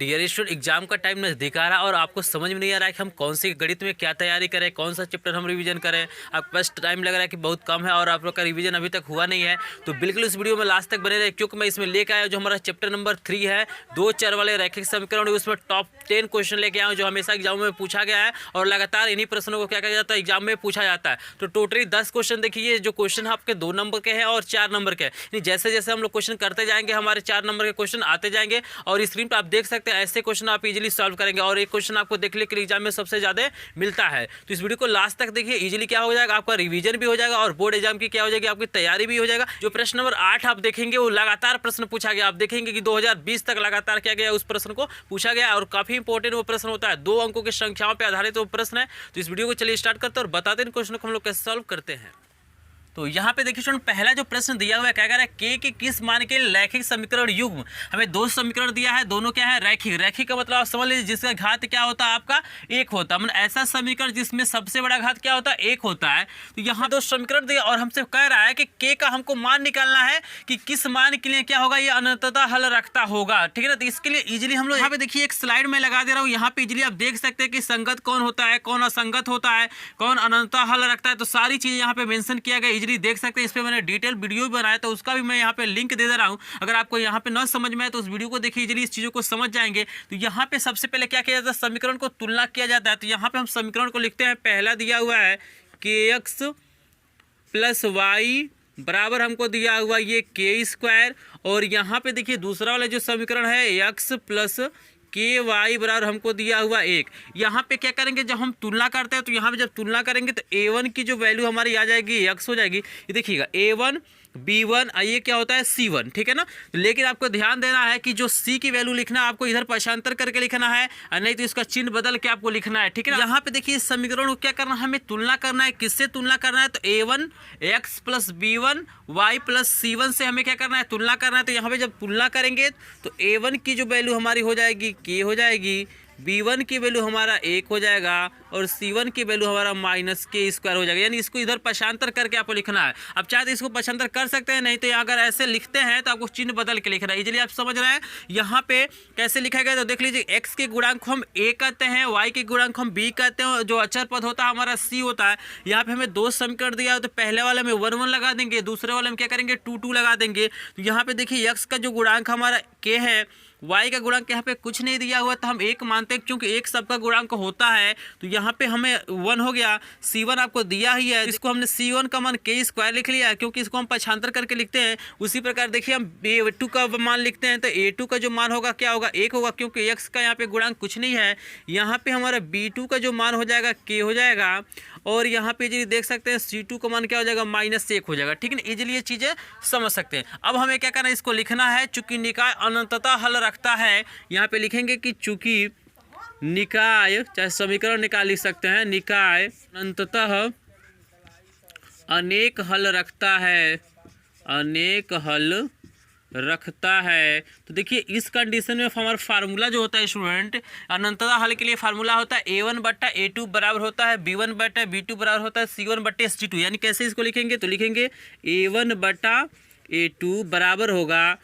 Dear student, exam का time नजदीक आ रहा है और आपको समझ में नहीं आ रहा है कि हम कौन सी गणित में क्या तैयारी करें, कौन सा चैप्टर हम रिवीजन करें। आपके पास टाइम लग रहा है कि बहुत कम है और आप लोग का रिवीजन अभी तक हुआ नहीं है, तो बिल्कुल इस वीडियो में लास्ट तक बने रहे, क्योंकि मैं इसमें लेके आया जो हमारा चैप्टर नंबर 3 है, 2 चर वाले रैखिक समीकरण। उसमें टॉप 10 क्वेश्चन लेके आया हूँ जो हमेशा एग्जाम में पूछा गया है और लगातार इन्हीं प्रश्नों को क्या किया जाता है, एग्जाम में पूछा जाता है। तो टोटली 10 क्वेश्चन देखिए, जो क्वेश्चन आपके 2 नंबर के हैं और 4 नंबर के हैं। जैसे जैसे हम लोग क्वेश्चन करते जाएंगे हमारे 4 नंबर के क्वेश्चन आते जाएंगे और स्क्रीन पर आप देख सकते हैं ऐसे क्वेश्चन आप इजीली सॉल्व करेंगे। और एक क्वेश्चन आपको देखने के लिए एग्जाम में सबसे ज्यादा मिलता है, तो इस वीडियो को लास्ट तक देखिए। इजीली क्या हो जाएगा, आपका रिवीजन भी हो जाएगा और बोर्ड एग्जाम की क्या हो जाएगी, आपकी तैयारी भी हो जाएगा। जो प्रश्न नंबर 8 आप देखेंगे वो लगातार प्रश्न पूछा गया। आप देखेंगे कि 2020 तक लगातार क्या गया, उस प्रश्न को पूछा गया और काफी इंपॉर्टेंट वो प्रश्न होता है। 2 अंकों की संख्याओं पर आधारित वो प्रश्न है। तो इस वीडियो को चलिए स्टार्ट करते हैं और बताते हैं क्वेश्चन को हम लोग कैसे सॉल्व करते हैं। तो यहाँ पे देखिए स्टूडेंट, पहला जो प्रश्न दिया हुआ है क्या कह रहा है, के के किस मान के रैखिक समीकरण युग्म। हमें 2 समीकरण दिया है, दोनों क्या है, रैखिक। रैखिक का मतलब आप समझ लीजिए जिसका घात क्या होता है, आपका 1 होता है। मतलब ऐसा समीकरण जिसमें सबसे बड़ा घात क्या होता है, 1 होता है। तो यहाँ 2 समीकरण दिया और हमसे कह रहा है कि के का हमको मान निकालना है कि किस मान के लिए क्या होगा, ये अनंतता हल रखता होगा। ठीक है ना। तो इसके लिए इजीली हम लोग यहाँ पे देखिए एक स्लाइड में लगा दे रहा हूँ। यहाँ पे इजीली आप देख सकते हैं कि संगत कौन होता है, कौन असंगत होता है, कौन अनंतता हल रखता है। तो सारी चीजें यहाँ पे मेंशन किया गया, इजीली देख सकते हैं। इस पे मैंने डिटेल वीडियो भी बनाया, तो उसका भी मैं यहाँ पे लिंक दे रहा हूँ। अगर आपको यहाँ पे न समझ में आए तो उस वीडियो को देखिए, इजीली इस चीजों को समझ जाएंगे। तो यहाँ पे सबसे पहले क्या किया जाता है, समीकरण को तुलना किया जाता है। तो यहाँ पे हम समीकरण को लिखते हैं, पहला दिया हुआ है kx प्लस वाई बराबर हमको दिया हुआ ये k²। और यहाँ पे देखिए दूसरा वाला जो समीकरण है x प्लस के वाई बराबर हमको दिया हुआ 1। यहाँ पे क्या करेंगे, जब हम तुलना करते हैं तो यहाँ पे जब तुलना करेंगे तो a1 की जो वैल्यू हमारी आ जाएगी x हो जाएगी। ये देखिएगा a1 b1 ये क्या होता है c1। ठीक है ना। लेकिन आपको ध्यान देना है कि जो c की वैल्यू लिखना है आपको इधर पक्षांतर करके लिखना है और नहीं तो इसका चिन्ह बदल के आपको लिखना है। ठीक है ना। यहाँ पे देखिए इस समीकरण को क्या करना है, हमें तुलना करना है। किससे तुलना करना है, तो a1 x plus b1 y plus c1 से हमें क्या करना है, तुलना करना है। तो यहाँ पे जब तुलना करेंगे तो a1 की जो वैल्यू हमारी हो जाएगी k हो जाएगी, b1 की वैल्यू हमारा 1 हो जाएगा और c1 की वैल्यू हमारा -k² हो जाएगा। यानी इसको इधर पक्षांतर करके आपको लिखना है। अब चाहे तो इसको पक्षांतर कर सकते हैं, नहीं तो अगर ऐसे लिखते हैं तो आपको चिन्ह बदल के लिखना है। इजीली आप समझ रहे हैं यहाँ पे कैसे लिखा गया। तो देख लीजिए x के गुणांक को हम a कहते हैं, y के गुणांक को हम b कहते हैं, जो अचर पद होता है हमारा c होता है। यहाँ पे हमें 2 समीकरण दिया हो, तो पहले वाले में 1 1 लगा देंगे, दूसरे वाले में क्या करेंगे 2 2 लगा देंगे। तो यहाँ पे देखिए x का जो गुणांक हमारा k है, y का गुणांक यहाँ पे कुछ नहीं दिया हुआ तो हम 1 मानते हैं, क्योंकि 1 सबका गुणांक होता है। तो यहाँ पे हमें 1 हो गया, c1 आपको दिया ही है, इसको हमने c1 का मान k² लिख लिया है, क्योंकि इसको हम पक्षांतर करके लिखते हैं। उसी प्रकार देखिए हम a2 का मान लिखते हैं, तो a2 का जो मान होगा क्या होगा, 1 होगा, क्योंकि x का यहाँ पे गुणांक कुछ नहीं है। यहाँ पे हमारा b2 का जो मान हो जाएगा k हो जाएगा और यहाँ पे इजीली देख सकते हैं c2 का मान क्या हो जाएगा, -1 हो जाएगा। ठीक है ना। इजीली ये चीजें समझ सकते हैं। अब हमें क्या करना है, इसको लिखना है। चूंकि निकाय अनंतता हल रखता है, यहाँ पे लिखेंगे कि चूंकि निकाय, चाहे समीकरण निकाल लिख सकते हैं, निकाय अनंततः अनेक हल रखता है, अनेक हल रखता है। तो देखिए इस कंडीशन में हमारा फार्मूला जो होता है स्टूडेंट, अनंतता हल के लिए फार्मूला होता है a1 बट्टा a2 बराबर होता है b1 बट्टा b2 बराबर होता है c1 बट्टे c2। यानी कैसे इसको लिखेंगे, तो लिखेंगे a1 बट्टा a2 बराबर होगा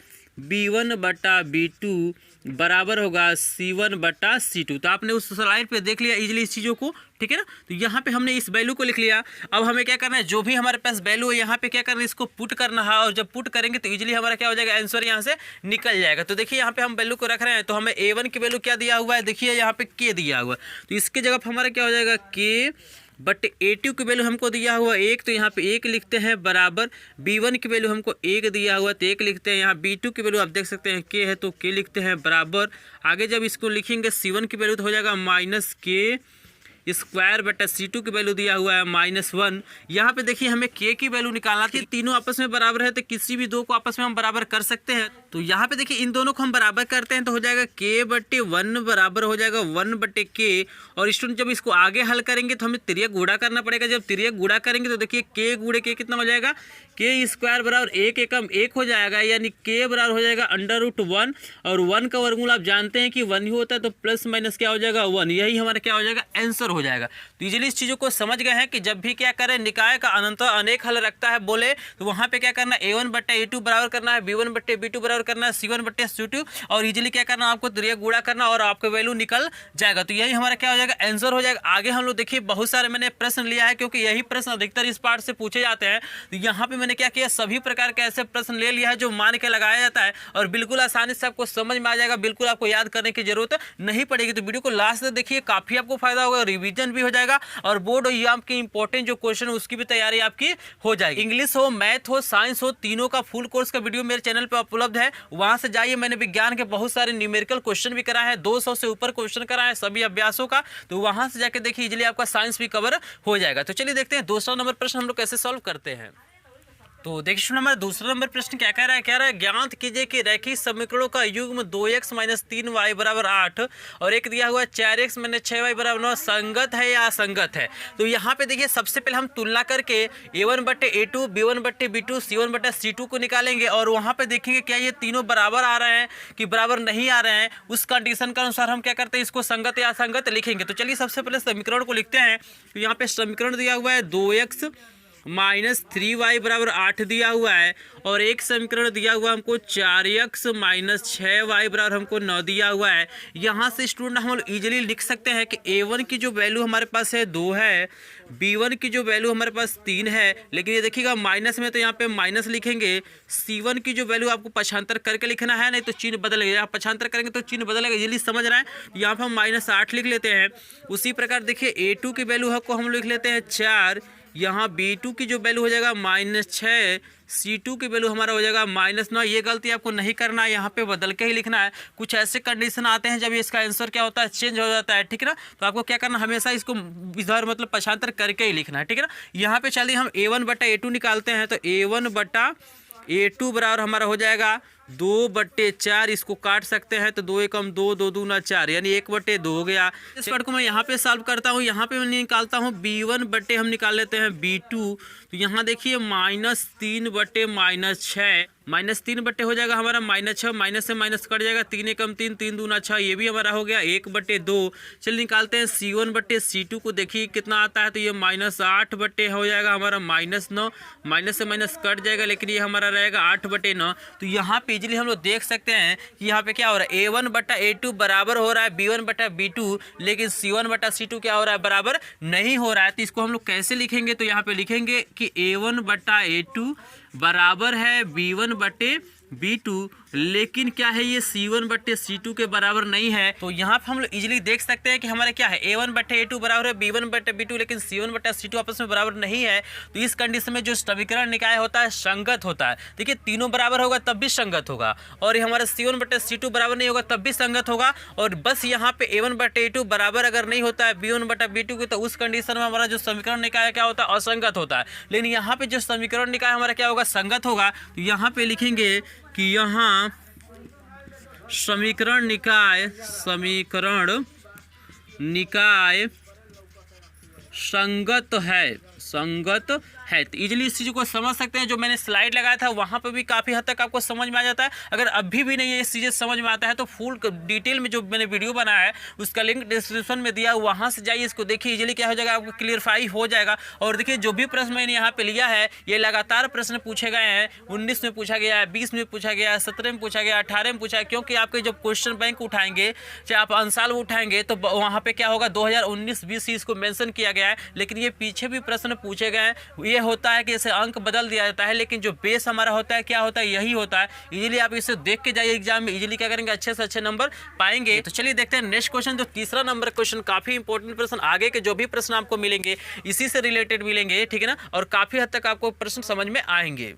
b1 बट्टा b2 बराबर होगा c1 बट्टा c2। तो आपने उस स्लाइड पे देख लिया इजीली इस चीज़ों को। ठीक है ना। तो यहाँ पे हमने इस वैल्यू को लिख लिया। अब हमें क्या करना है, जो भी हमारे पास वैल्यू है यहाँ पे क्या करना है, इसको पुट करना है। और जब पुट करेंगे तो इजीली हमारा क्या हो जाएगा, आंसर यहाँ से निकल जाएगा। तो देखिए यहाँ पे हम वैल्यू को रख रहे हैं, तो हमें a1 की वैल्यू क्या दिया हुआ है, देखिए यहाँ पे k दिया हुआ है। तो इसकी जगह हमारा क्या हो जाएगा, k बट a2 की वैल्यू हमको दिया हुआ 1, तो यहाँ पे 1 लिखते हैं बराबर b1 की वैल्यू हमको 1 दिया हुआ तो 1 लिखते हैं। यहाँ b2 की वैल्यू आप देख सकते हैं k है तो k लिखते हैं बराबर। आगे जब इसको लिखेंगे c1 की वैल्यू तो हो जाएगा -k² बटा c2 की वैल्यू दिया हुआ है -1। यहाँ पे देखिए हमें k की वैल्यू निकालना थी, तीनों आपस में बराबर है तो किसी भी 2 को आपस में हम बराबर कर सकते हैं। तो यहाँ पे देखिए इन दोनों को हम बराबर करते हैं तो हो जाएगा k/1 बराबर हो जाएगा 1/k। और स्टूडेंट जब इसको आगे हल करेंगे तो हमें तिर्यक गुणा करना पड़ेगा। जब तिर्यक गुणा करेंगे तो देखिए k गुणे k कितना हो जाएगा, k² बराबर 1 एकम 1 हो जाएगा, यानी k बराबर हो जाएगा √1। और 1 का वर्गमूल आप जानते हैं कि 1 ही होता है, तो प्लस माइनस क्या हो जाएगा 1। यही हमारा क्या हो जाएगा, आंसर हो जाएगा। तो इजीली इस चीज़ों को समझ गए हैं कि जब भी क्या करें, निकाय का अनंत अनेक हल रखता है बोले तो वहाँ पे क्या करना है, a1 बट्टा a2 बराबर करना है b1 बट्टे b2 बराबर बराबर करना है C1/C2 और इजीली क्या करना है आपको तो ये गुणा करना और आपका वैल्यू निकल जाएगा। तो यही हमारा क्या हो जाएगा आंसर हो जाएगा। आगे हम लोग देखिए बहुत सारे मैंने प्रश्न लिया है क्योंकि यही प्रश्न अधिकतर इस पार्ट से पूछे जाते हैं। तो यहाँ पे मैंने क्या किया सभी प्रकार के ऐसे प्रश्न ले लिया है जो मान के लगाया जाता है और बिल्कुल आसानी से आपको समझ में आ जाएगा, बिल्कुल आपको याद करने की जरूरत नहीं पड़ेगी। तो वीडियो को लास्ट तक देखिए, काफी आपको फायदा होगा, रिवीजन भी हो जाएगा और बोर्ड और एग्जाम के इंपॉर्टेंट जो क्वेश्चन है उसकी भी तैयारी आपकी हो जाएगी। इंग्लिश हो, मैथ हो, साइंस हो, तीनों का फुल कोर्स का वीडियो मेरे चैनल पर उपलब्ध है, वहां से जाइए। मैंने विज्ञान के बहुत सारे न्यूमेरिकल क्वेश्चन भी करा है, 200 से ऊपर क्वेश्चन करा है सभी अभ्यासों का, तो वहां से जाके देखिए इजीली आपका साइंस भी कवर हो जाएगा। तो चलिए देखते हैं दूसरा नंबर प्रश्न हम लोग कैसे सॉल्व करते हैं। तो देखिए हमारा दूसरा नंबर प्रश्न क्या कह रहा है, ज्ञात कीजिए कि रैखिक समीकरणों का युग्म 2x - 3y = 8 और एक दिया हुआ 4x - 6y = 9 संगत है या असंगत है। तो यहाँ पे देखिए सबसे पहले हम तुलना करके a1/a2, b1/b2, c1/c2 को निकालेंगे और वहाँ पे देखेंगे क्या ये तीनों बराबर आ रहे हैं कि बराबर नहीं आ रहे हैं। उस कंडीशन के अनुसार हम क्या करते हैं इसको संगत या असंगत लिखेंगे। तो चलिए सबसे पहले समीकरण को लिखते हैं। तो यहाँ पे समीकरण दिया हुआ है 2x - 3y = 8 दिया हुआ है और एक समीकरण दिया हुआ हमको 4x - 6y = हमको 9 दिया हुआ है। यहाँ से स्टूडेंट हम लोग इजीली लिख सकते हैं कि a1 की जो वैल्यू हमारे पास है 2 है, b1 की जो वैल्यू हमारे पास 3 है, लेकिन ये देखिएगा माइनस में तो यहाँ पे माइनस लिखेंगे। c1 की जो वैल्यू आपको पक्षांतर करके लिखना है, नहीं तो चिन्ह बदलेगा, पक्षांतर करेंगे तो चिन्ह बदलेगा, इजीली समझ रहा है। यहाँ पर हम -8 लिख लेते हैं। उसी प्रकार देखिए a2 की वैल्यू को हम लिख लेते हैं 4, यहाँ b2 की जो वैल्यू हो जाएगा -6, c2 की वैल्यू हमारा हो जाएगा -9। ये गलती आपको नहीं करना है, यहाँ पे बदल के ही लिखना है। कुछ ऐसे कंडीशन आते हैं जब इसका आंसर क्या होता है चेंज हो जाता है, ठीक है ना। तो आपको क्या करना हमेशा इसको इधर मतलब पक्षांतर करके ही लिखना है, ठीक है ना। यहाँ पे चलिए हम a1/a2 निकालते हैं। तो a1/a2 बराबर हमारा हो जाएगा 2/4, इसको काट सकते हैं तो 2 × 1 = 2, 2 × 2 = 4 यानी 1/2 हो गया। इस पार्ट को मैं यहाँ पे सॉल्व करता हूँ। यहाँ पे मैं निकालता हूँ b1/ हम निकाल लेते हैं b2। तो यहाँ देखिए -3/6, -3/, हो जाएगा हमारा -6, माइनस से माइनस कट जाएगा, 3 × 1 = 3, 3 × 2 = 6, ये भी हमारा हो गया 1/2। चलिए निकालते हैं c1/c2 को, देखिए कितना आता है। तो ये -8/, हो जाएगा हमारा -9, माइनस से माइनस कट जाएगा, लेकिन ये हमारा रहेगा 8/9। तो यहाँ पे इजीली हम लोग देख सकते हैं कि यहाँ पे क्या हो रहा है a1/a2 बराबर हो रहा है b1/b2, लेकिन c1/c2 क्या हो रहा है बराबर नहीं हो रहा है। तो इसको हम लोग कैसे लिखेंगे, तो यहाँ पे लिखेंगे कि a1/a2 बराबर है b1/b2, लेकिन क्या है ये c1/c2 के बराबर नहीं है। तो यहाँ पे हम लोग इजीली देख सकते हैं कि हमारे क्या है a1/a2 बराबर है b1/b2, लेकिन c1/c2 आपस में बराबर नहीं है। तो इस कंडीशन में जो समीकरण निकाय होता है संगत होता है। देखिए तीनों बराबर होगा तब भी संगत होगा, और ये हमारा c1/c2 बराबर नहीं होगा तब भी संगत होगा। और बस यहाँ पे a1/a2 बराबर अगर नहीं होता है b1/b2 के, तो उस कंडीशन में हमारा जो समीकरण निकाय क्या होता है असंगत होता है। लेकिन यहाँ पे जो समीकरण निकाय हमारा क्या होगा संगत होगा। तो यहाँ पे लिखेंगे कि यहाँ समीकरण निकाय संगत है। तो इजीली इस चीज़ को समझ सकते हैं। जो मैंने स्लाइड लगाया था वहाँ पे भी काफ़ी हद तक आपको समझ में आ जाता है। अगर अभी भी नहीं ये चीज़ें समझ में आता है तो फुल डिटेल में जो मैंने वीडियो बनाया है उसका लिंक डिस्क्रिप्शन में दिया, वहाँ से जाइए, इसको देखिए, इजीली क्या हो जाएगा आपको क्लियरफाई हो जाएगा। और देखिए जो भी प्रश्न मैंने यहाँ पे लिया है ये लगातार प्रश्न पूछे गए हैं। 19 में पूछा गया है, 20 में पूछा गया है, 17 में पूछा गया, 18 में पूछा है, क्योंकि आपके जब क्वेश्चन बैंक उठाएंगे चाहे आप अंसाल उठाएंगे तो वहाँ पे क्या होगा 2019-20 इसको मेंशन किया गया है। लेकिन ये पीछे भी प्रश्न पूछे गए हैं। ये होता है कि इसे अंक बदल दिया जाता है, लेकिन जो बेस हमारा होता है क्या होता है यही होता है। इजीली आप इसे देख के जाइए एग्जाम में, इजीली क्या करेंगे अच्छे से अच्छे नंबर पाएंगे। तो चलिए देखते हैं नेक्स्ट क्वेश्चन, जो तीसरा नंबर क्वेश्चन काफी इंपॉर्टेंट प्रश्न, आगे के जो भी प्रश्न आपको मिलेंगे इसी से रिलेटेड मिलेंगे, ठीक है ना, और काफी हद तक आपको प्रश्न समझ में आएंगे।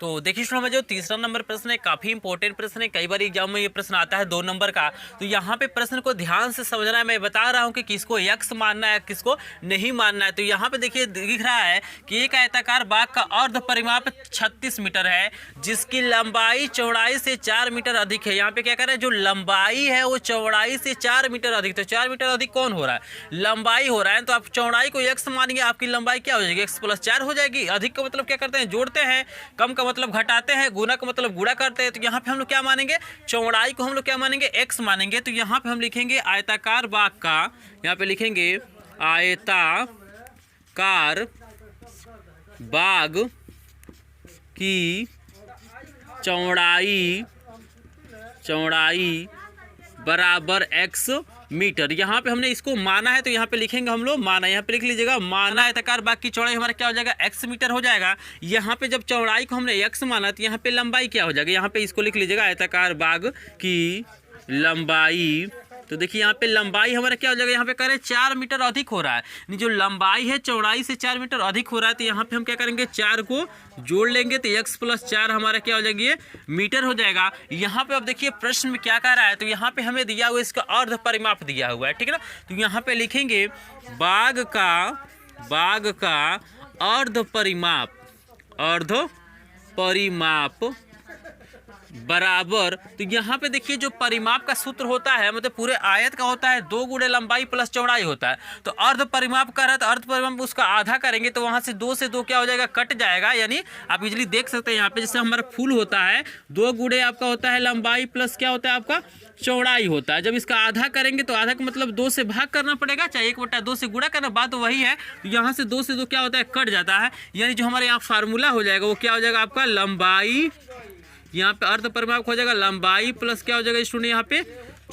तो देखिए हमारा जो तीसरा नंबर प्रश्न है काफ़ी इंपॉर्टेंट प्रश्न है, कई बार एग्जाम में ये प्रश्न आता है 2 नंबर का। तो यहाँ पे प्रश्न को ध्यान से समझना है। मैं बता रहा हूँ कि किसको x मानना है किसको नहीं मानना है। तो यहाँ पे देखिए दिख रहा है कि एक आयताकार बाग का अर्ध परिमाप 36 मीटर है, जिसकी लंबाई चौड़ाई से 4 मीटर अधिक है। यहाँ पे क्या कर रहा है, जो लंबाई है वो चौड़ाई से 4 मीटर अधिक। तो 4 मीटर अधिक कौन हो रहा है, लंबाई हो रहा है। तो आप चौड़ाई को x मानिए, आपकी लंबाई क्या हो जाएगी x + 4 हो जाएगी। अधिक का मतलब क्या करते हैं जोड़ते हैं, कम का मतलब घटाते हैं, गुना का मतलब गुणा करते हैं। तो यहाँ पे हम लोग क्या मानेंगे, चौड़ाई को हम लोग क्या मानेंगे x मानेंगे। तो यहाँ पे हम लिखेंगे आयताकार बाग का, यहाँ पे लिखेंगे आयताकार बाग की चौड़ाई बराबर x मीटर। यहाँ पे हमने इसको माना है तो यहाँ पे लिखेंगे हम लोग माना, यहाँ पे लिख लीजिएगा माना आयताकार बाग की चौड़ाई हमारा क्या हो जाएगा x मीटर हो जाएगा। यहाँ पे जब चौड़ाई को हमने x माना तो यहाँ पे लंबाई क्या हो जाएगा, यहाँ पे इसको लिख लीजिएगा आयताकार बाग की लंबाई। तो देखिए यहाँ पे लंबाई हमारा क्या हो जाएगा, यहाँ पे करें 4 मीटर अधिक हो रहा है, जो लंबाई है चौड़ाई से 4 मीटर अधिक हो रहा है, तो यहाँ पे हम क्या करेंगे 4 को जोड़ लेंगे तो x + 4 हमारा क्या हो जाएगी ये मीटर हो जाएगा। यहाँ पे अब देखिए प्रश्न में क्या कह रहा है, तो यहाँ पे हमें दिया हुआ इसका अर्ध परिमाप दिया हुआ है, ठीक है ना। तो यहाँ पे लिखेंगे बाग का अर्ध परिमाप बराबर। तो यहाँ पे देखिए जो परिमाप का सूत्र होता है मतलब पूरे आयत का होता है 2 गुणे लंबाई प्लस चौड़ाई होता है। तो अर्ध परिमाप कर रहा है तो अर्ध परिमाप उसका आधा करेंगे तो वहाँ से 2 से 2 क्या हो जाएगा कट जाएगा, यानी आप इजीली देख सकते हैं यहाँ पे जैसे हमारा फूल होता है 2 गुणे आपका होता है लंबाई प्लस क्या होता है आपका चौड़ाई होता है। जब इसका आधा करेंगे तो आधा का मतलब 2 से भाग करना पड़ेगा, चाहे 1/2 से गुणा करना, बात तो वही है। तो यहाँ से 2 से 2 क्या होता है कट जाता है, यानी जो हमारे यहाँ फार्मूला हो जाएगा वो क्या हो जाएगा आपका लंबाई, यहाँ पे अर्ध परिमाप हो जाएगा लंबाई प्लस क्या हो जाएगा स्टूडेंट यहाँ पे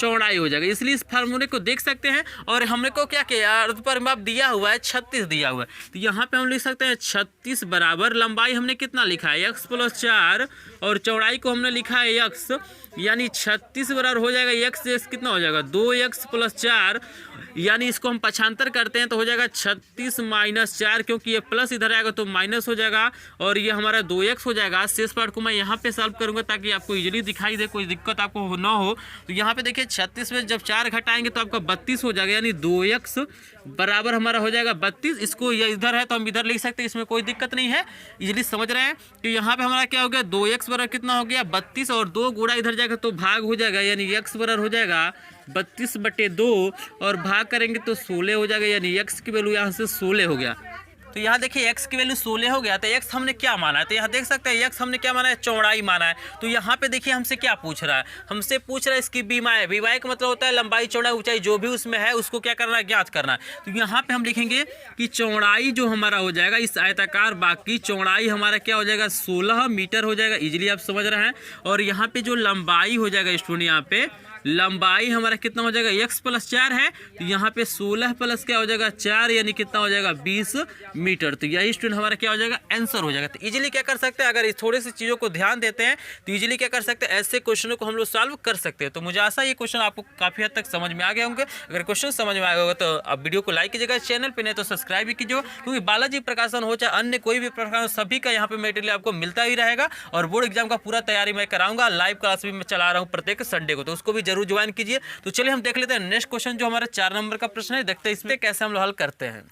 चौड़ाई हो जाएगा। इसलिए इस फार्मूले को देख सकते हैं। और हमने को क्या किया अर्ध परिमाप दिया हुआ है 36 दिया हुआ है, तो यहाँ पे हम लिख सकते हैं 36 बराबर लंबाई हमने कितना लिखा है x + 4 और चौड़ाई को हमने लिखा है x, यानी 36 बराबर हो जाएगा x कितना हो जाएगा 2x + 4, यानी इसको हम पक्षांतर करते हैं तो हो जाएगा 36 - 4, क्योंकि ये प्लस इधर आएगा तो माइनस हो जाएगा और ये हमारा 2x हो जाएगा। शेष पार्ट को मैं यहाँ पे सॉल्व करूँगा ताकि आपको इजीली दिखाई दे, कोई दिक्कत आपको ना हो। तो यहाँ पे देखिए 36 में जब 4 घटाएंगे तो आपका 32 हो जाएगा, यानी 2x बराबर हमारा हो जाएगा 32। इसको ये इधर है तो हम इधर लिख सकते हैं, इसमें कोई दिक्कत नहीं है, इजीली समझ रहे हैं। तो यहाँ पे हमारा क्या हो गया 2x बराबर कितना हो गया 32 और 2 गुणा इधर जाएगा तो भाग हो जाएगा, यानी x बराबर हो जाएगा 32/2 और भाग करेंगे तो 16 हो जाएगा, यानी x की वैल्यू यहाँ से 16 हो गया। तो यहाँ देखिए x की वैल्यू 16 हो गया, तो x हमने क्या माना है, तो यहाँ देख सकते हैं x हमने क्या माना है चौड़ाई माना है। तो यहाँ पे देखिए हमसे क्या पूछ रहा है, हमसे पूछ रहा है इसकी बीमाई, बीमाई का मतलब होता है लंबाई चौड़ाई ऊंचाई जो भी उसमें है उसको क्या करना है ज्ञात करना है। तो यहाँ पे हम लिखेंगे कि चौड़ाई जो हमारा हो जाएगा इस आयताकार बाग की चौड़ाई हमारा क्या हो जाएगा 16 मीटर हो जाएगा, इजीली आप समझ रहे हैं। और यहाँ पे जो लंबाई हो जाएगा स्टूडेंट यहाँ पे लंबाई हमारा कितना हो जाएगा x + 4 है, तो यहाँ पे 16 प्लस क्या हो जाएगा 4, यानी कितना हो जाएगा 20 मीटर। तो यही स्टूडेंट हमारा क्या हो जाएगा आंसर हो जाएगा। तो इजीली क्या कर सकते हैं, अगर इस थोड़ी सी चीज़ों को ध्यान देते हैं तो इजीली क्या कर सकते हैं ऐसे क्वेश्चनों को हम लोग सॉल्व कर सकते हैं। तो मुझे आशा ये क्वेश्चन आपको काफ़ी हद तक समझ में आ गए होंगे। अगर क्वेश्चन समझ में आ गया होगा तो आप वीडियो को लाइक कीजिएगा, चैनल पर नहीं तो सब्सक्राइब भी कीजिएगा, क्योंकि बालाजी प्रकाशन हो चाहे अन्य कोई भी प्रकाशन सभी का यहाँ पे मटेरियल आपको मिलता ही रहेगा। और बोर्ड एग्जाम का पूरा तैयारी मैं कराऊंगा, लाइव क्लास भी मैं चला रहा हूँ प्रत्येक संडे को, तो उसको भी जरूर ज्वाइन कीजिए। तो चलिए हम देख लेते हैं नेक्स्ट क्वेश्चन जो हमारा 4 नंबर का प्रश्न है, देखते हैं इसमें कैसे हम लोग हल करते हैं।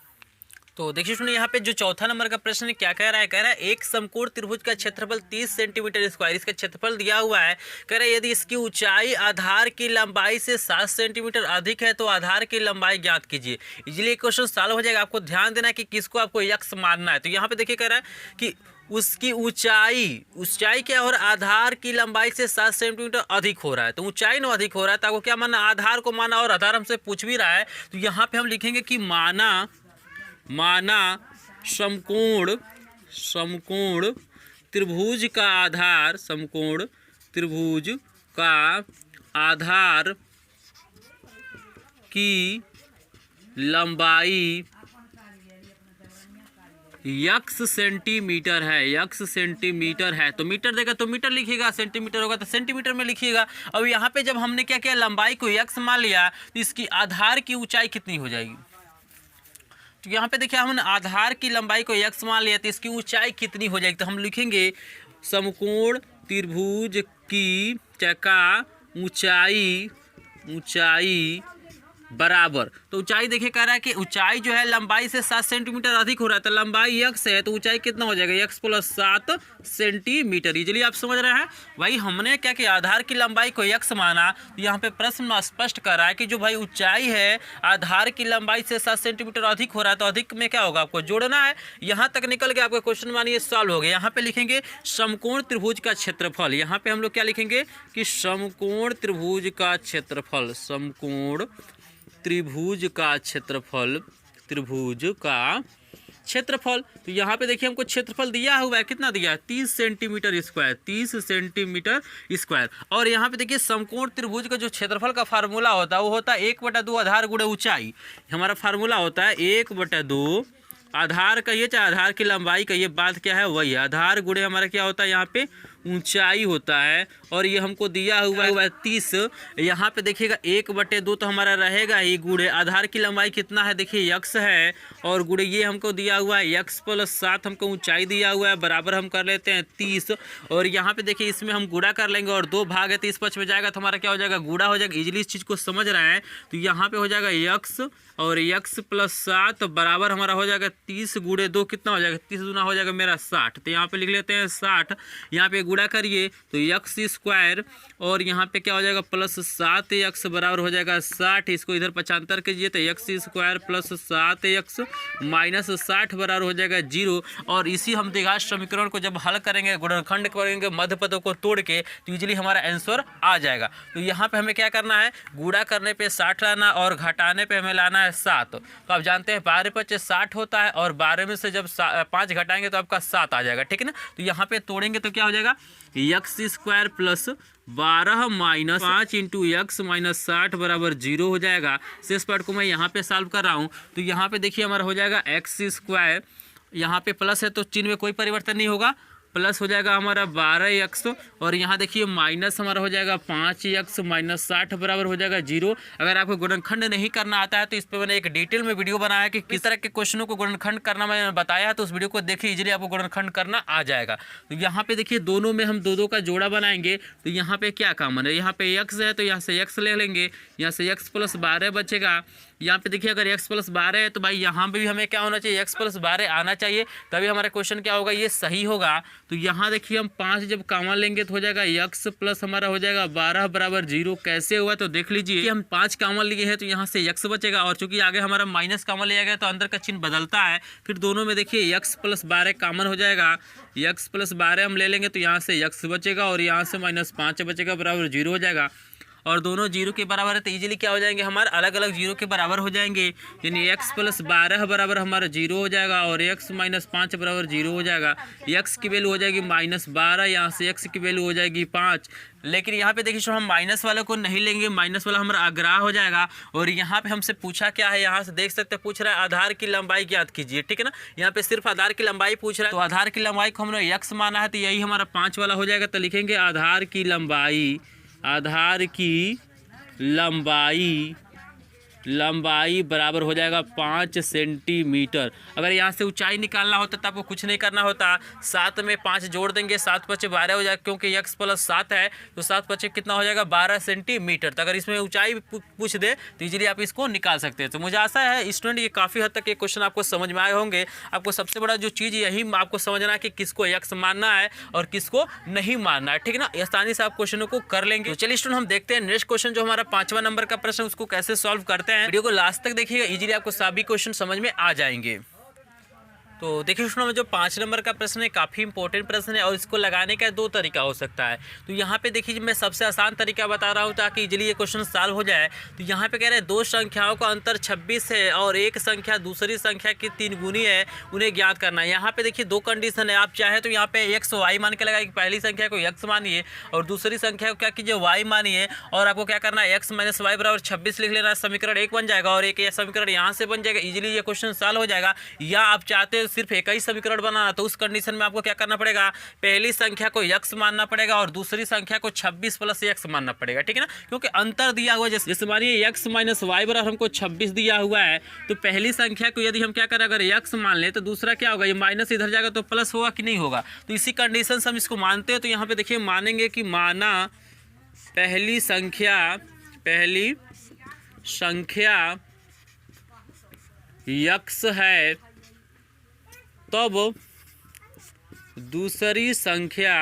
तो देखिए सुनिए यहाँ पे जो चौथा नंबर का प्रश्न है क्या कह रहा है, कह रहा है एक समकोण त्रिभुज का क्षेत्रफल 30 सेंटीमीटर स्क्वायर, इसका क्षेत्रफल दिया हुआ है। कह रहा है यदि इसकी ऊंचाई आधार की लंबाई से 7 सेंटीमीटर अधिक है तो आधार की लंबाई ज्ञात कीजिए। इजीली क्वेश्चन सॉल्व हो जाएगा। आपको ध्यान देना है कि किसको आपको x मानना है। तो यहाँ पे देखिए कह रहा है कि उसकी ऊंचाई क्या हो रहा है आधार की लंबाई से 7 सेंटीमीटर अधिक हो रहा है, तो ऊंचाई ना अधिक हो रहा है तो आपको क्या मानना आधार को माना, और आधार हमसे पूछ भी रहा है। तो यहाँ पे हम लिखेंगे कि माना समकोण त्रिभुज का आधार, समकोण त्रिभुज का आधार की लंबाई x सेंटीमीटर है, x सेंटीमीटर है। तो मीटर देगा तो मीटर लिखिएगा, सेंटीमीटर होगा तो सेंटीमीटर में लिखिएगा। अब यहाँ पे जब हमने क्या किया लंबाई को x मान लिया तो इसकी आधार की ऊंचाई कितनी हो जाएगी। तो यहाँ पे देखिए हमने आधार की लंबाई को x मान लिया तो इसकी ऊंचाई कितनी हो जाएगी। तो हम लिखेंगे समकोण त्रिभुज की का ऊंचाई बराबर। तो ऊंचाई देखिए कह रहा है कि ऊंचाई जो है लंबाई से 7 सेंटीमीटर अधिक हो रहा है, तो लंबाई x है तो ऊंचाई कितना हो जाएगा x + 7 सेंटीमीटर। इजीली आप समझ रहे हैं। भाई हमने क्या किया आधार की लंबाई को x माना, तो यहाँ पे प्रश्न स्पष्ट कर रहा है कि जो भाई ऊंचाई है आधार की लंबाई से 7 सेंटीमीटर अधिक हो रहा है, तो अधिक में क्या होगा आपको जोड़ना है। यहाँ तक निकल के आपका क्वेश्चन मानिए सॉल्व हो गया। यहाँ पे लिखेंगे समकोण त्रिभुज का क्षेत्रफल, यहाँ पे हम लोग क्या लिखेंगे कि समकोण त्रिभुज का क्षेत्रफल, समकोण त्रिभुज का क्षेत्रफल, त्रिभुज का क्षेत्रफल। तो यहाँ पे देखिए हमको क्षेत्रफल दिया हुआ है, कितना दिया है 30 सेंटीमीटर स्क्वायर, 30 सेंटीमीटर स्क्वायर। और यहाँ पे देखिए समकोण त्रिभुज का जो क्षेत्रफल का फार्मूला होता है वो होता है 1/2 आधार गुणे ऊंचाई। हमारा फार्मूला होता है 1/2 आधार कहिए चाहे आधार की लंबाई कहिए, बात क्या है वही है, आधार गुणे हमारा क्या होता है यहाँ पे ऊंचाई होता है। और ये हमको दिया हुआ है 30। यहाँ पे देखिएगा 1/2 तो हमारा रहेगा ही, गुणे आधार की लंबाई कितना है देखिए x है, और गुणे ये हमको दिया हुआ है x + 7 हमको ऊंचाई दिया हुआ है, बराबर हम कर लेते हैं 30। और यहाँ पे देखिए इसमें हम गुणा कर लेंगे और 2 भाग है 30 5 में जाएगा तो हमारा क्या हो जाएगा गुणा हो जाएगा। इजीली इस चीज़ को समझ रहे हैं तो यहाँ पे हो जाएगा x और x + 7 बराबर हमारा हो जाएगा 30 गुणे 2 कितना हो जाएगा 30 दूना हो जाएगा मेरा 60। तो यहाँ पे लिख लेते हैं 60, यहाँ पे गुणा करिए तो x² और यहाँ पे क्या हो जाएगा +7x बराबर हो जाएगा 60। इसको इधर 75 कीजिए तो x² + 7x - 60 बराबर हो जाएगा 0। और इसी हम द्विघात समीकरण को जब हल करेंगे, गुणनखंड करेंगे मध्य पदों को तोड़ के, तो इजीली हमारा आंसर आ जाएगा। तो यहाँ पे हमें क्या करना है, गुणा करने पे 60 लाना और घटाने पे हमें लाना है 7। तो आप जानते हैं 12 × 5 60 होता है और 12 में से जब 5 घटाएंगे तो आपका 7 आ जाएगा, ठीक है ना। तो यहाँ पे तोड़ेंगे तो क्या हो जाएगा x² + 12 - 5 × x - 60 बराबर 0 हो जाएगा। शेष पार्ट को मैं यहाँ पे सॉल्व कर रहा हूँ। तो यहाँ पे देखिए हमारा हो जाएगा x², यहाँ पे प्लस है तो चिन्ह में कोई परिवर्तन नहीं होगा, प्लस हो जाएगा हमारा 12x और यहाँ देखिए माइनस हमारा हो जाएगा 5x - 60 बराबर हो जाएगा 0। अगर आपको गुणनखंड नहीं करना आता है तो इस पर मैंने एक डिटेल में वीडियो बनाया कि किस तरह के क्वेश्चनों को गुणनखंड करना मैंने बताया है, तो उस वीडियो को देखिए, इजीली आपको गुणनखंड करना आ जाएगा। तो यहाँ पे देखिए दोनों में हम दो का जोड़ा बनाएंगे तो यहाँ पे क्या कॉमन है, यहाँ पे x है तो यहाँ से x ले लेंगे, यहाँ से x + 12 बचेगा। यहाँ पे देखिए अगर x + 12 है तो भाई यहाँ पे भी हमें क्या होना चाहिए x + 12 आना चाहिए, तभी हमारा क्वेश्चन क्या होगा ये सही होगा। तो यहाँ देखिए हम 5 जब कॉमन लेंगे तो हो जाएगा x + हमारा हो जाएगा 12 बराबर 0। कैसे हुआ तो देख लीजिए कि हम 5 कॉमन लिए हैं तो यहाँ से x बचेगा और चूंकि आगे हमारा माइनस कॉमन लिया गया तो अंदर का चिन्ह बदलता है। फिर दोनों में देखिए x + 12 कॉमन हो जाएगा, x + 12 हम ले लेंगे तो यहाँ से x बचेगा और यहाँ से -5 बचेगा बराबर 0 हो जाएगा। और दोनों 0 के बराबर है तो इजीली क्या हो जाएंगे हमारे अलग अलग 0 के बराबर हो जाएंगे, यानी x + 12 बराबर हमारा 0 हो जाएगा और x - 5 बराबर 0 हो जाएगा। x की वैल्यू हो जाएगी -12, यहाँ से x की वैल्यू हो जाएगी 5। लेकिन यहाँ पे देखिए हम माइनस वाले को नहीं लेंगे, माइनस वाला हमारा अग्राह हो जाएगा। और यहाँ पे हमसे पूछा क्या है, यहाँ से देख सकते हैं पूछ रहा है आधार की लंबाई ज्ञात कीजिए, ठीक है ना। यहाँ पे सिर्फ आधार की लंबाई पूछ रहा है, तो आधार की लंबाई को हमने x माना है तो यही हमारा 5 वाला हो जाएगा। तो लिखेंगे आधार की लंबाई बराबर हो जाएगा 5 सेंटीमीटर। अगर यहाँ से ऊंचाई निकालना होता तो आपको कुछ नहीं करना होता, 7 में 5 जोड़ देंगे, 7 × 5 12 हो जाएगा, क्योंकि x + 7 है तो 7 × 5 कितना हो जाएगा 12 सेंटीमीटर। तो अगर इसमें ऊंचाई पूछ दे तो इजीली आप इसको निकाल सकते हैं। तो मुझे आशा है स्टूडेंट ये काफ़ी हद तक ये क्वेश्चन आपको समझ में आए होंगे। आपको सबसे बड़ा जो चीज़ यही आपको समझना है कि किसको x मानना है और किसको नहीं मानना है, ठीक है ना। आसानी से आप क्वेश्चनों को कर लेंगे। तो चलिए स्टूडेंट हम देखते हैं नेक्स्ट क्वेश्चन जो हमारा 5वां नंबर का प्रश्न, उसको कैसे सॉल्व करते हैं। वीडियो को लास्ट तक देखिएगा, इजीली आपको सभी क्वेश्चन समझ में आ जाएंगे। तो देखिए स्टूडेंट जो 5 नंबर का प्रश्न है काफ़ी इंपॉर्टेंट प्रश्न है और इसको लगाने का 2 तरीका हो सकता है। तो यहाँ पे देखिए मैं सबसे आसान तरीका बता रहा हूँ ताकि इजीली ये क्वेश्चन सॉल्व हो जाए। तो यहाँ पे कह रहे हैं 2 संख्याओं का अंतर 26 है और एक संख्या दूसरी संख्या की 3 गुनी है, उन्हें ज्ञात करना है। यहाँ पे देखिए 2 कंडीशन है, आप चाहे तो यहाँ पे x y मान के लगाइए, पहली संख्या को x मानिए और दूसरी संख्या को क्या कीजिए y मानिए। और आपको क्या करना है x - y बराबर 26 लिख लेना, समीकरण 1 बन जाएगा और एक समीकरण यहाँ से बन जाएगा, इजीली ये क्वेश्चन सॉल्व हो जाएगा। या आप चाहते हो सिर्फ एक ही समीकरण बनाना, तो उस कंडीशन में आपको क्या करना पड़ेगा, पहली संख्या को x मानना पड़ेगा और दूसरी संख्या को 26 + x मानना पड़ेगा, ठीक है ना। क्योंकि अंतर दिया हुआ जैसे मानिए x - y बराबर हमको 26 दिया हुआ है, तो पहली संख्या को यदि हम क्या करें अगर x मान ले तो दूसरा क्या होगा, ये माइनस इधर जाएगा तो प्लस होगा कि नहीं होगा। तो इसी कंडीशन से हम इसको मानते हैं। तो यहाँ पे देखिए मानेंगे कि माना पहली संख्या x है तब दूसरी संख्या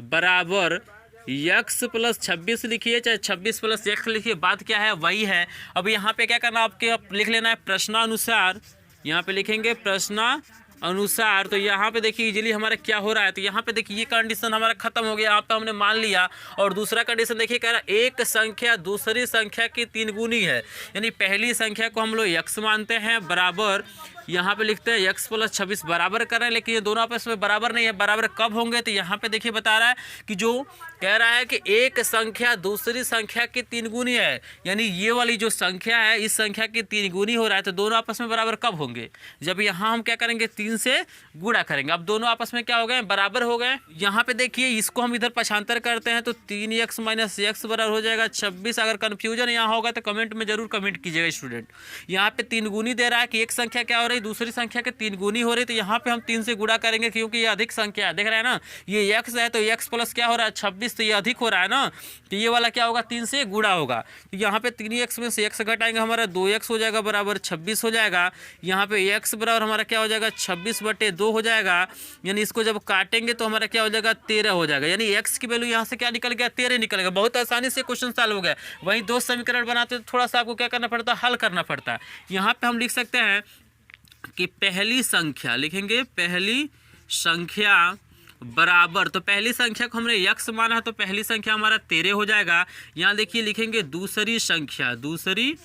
बराबर x + 26 लिखिए चाहे 26 + x लिखिए, बात क्या है वही है। अब यहाँ पे क्या करना आपके लिख लेना है प्रश्नानुसार, यहाँ पे लिखेंगे प्रश्नानुसार अनुसार। तो यहाँ पे देखिए इजीली हमारा क्या हो रहा है, तो यहाँ पे देखिए ये कंडीशन हमारा खत्म हो गया, यहाँ पे हमने मान लिया। और दूसरा कंडीशन देखिए कह रहा है एक संख्या दूसरी संख्या की 3 गुनी है, यानी पहली संख्या को हम लोग x मानते हैं बराबर, यहाँ पे लिखते हैं x + 26 बराबर कर रहे हैं, लेकिन ये दोनों आपस में बराबर नहीं है। बराबर कब होंगे, तो यहाँ पे देखिए बता रहा है कि जो कह रहा है कि एक संख्या दूसरी संख्या की 3 गुनी है, यानी ये वाली जो संख्या है इस संख्या की 3 गुनी हो रहा है, तो दोनों आपस में बराबर कब होंगे, जब यहाँ हम क्या करेंगे 3 से गुणा करेंगे। अब दोनों आपस में क्या हो गए, बराबर हो गए। यहाँ पे देखिए इसको हम इधर पक्षांतर करते हैं तो 3x - x बराबर हो जाएगा 26। अगर कन्फ्यूजन यहाँ होगा तो कमेंट में जरूर कमेंट कीजिएगा स्टूडेंट। यहाँ पे 3 गुनी दे रहा है कि एक संख्या क्या हो रही है दूसरी संख्या के 3 गुनी हो रही है, तो यहाँ पे हम 3 से गुणा करेंगे क्योंकि ये अधिक संख्या है। देख रहे हैं ना, ये x है तो x प्लस क्या हो रहा है 26, तो ये अधिक हो रहा है ना, तो ये वाला क्या होगा 3 से गुणा होगा। तो यहाँ पे 3x में से x घटाएंगे हमारा 2x हो जाएगा बराबर 26 हो जाएगा। यहाँ पे x बराबर हमारा क्या हो जाएगा 26/2 हो जाएगा, यानी इसको जब काटेंगे तो हमारा क्या हो जाएगा 13 हो जाएगा, यानी x की वैल्यू यहाँ से क्या निकल गया 13 निकल गया। बहुत आसानी से क्वेश्चन सॉल्व हो गया। वहीं दो समीकरण बनाते तो थोड़ा सा आपको क्या करना पड़ता है, हल करना पड़ता है। यहाँ पे हम लिख सकते हैं कि पहली संख्या लिखेंगे, पहली संख्या बराबर, तो पहली संख्या को हमने x माना है तो पहली संख्या हमारा 13 हो जाएगा। यहाँ देखिए लिखेंगे दूसरी संख्या, दूसरी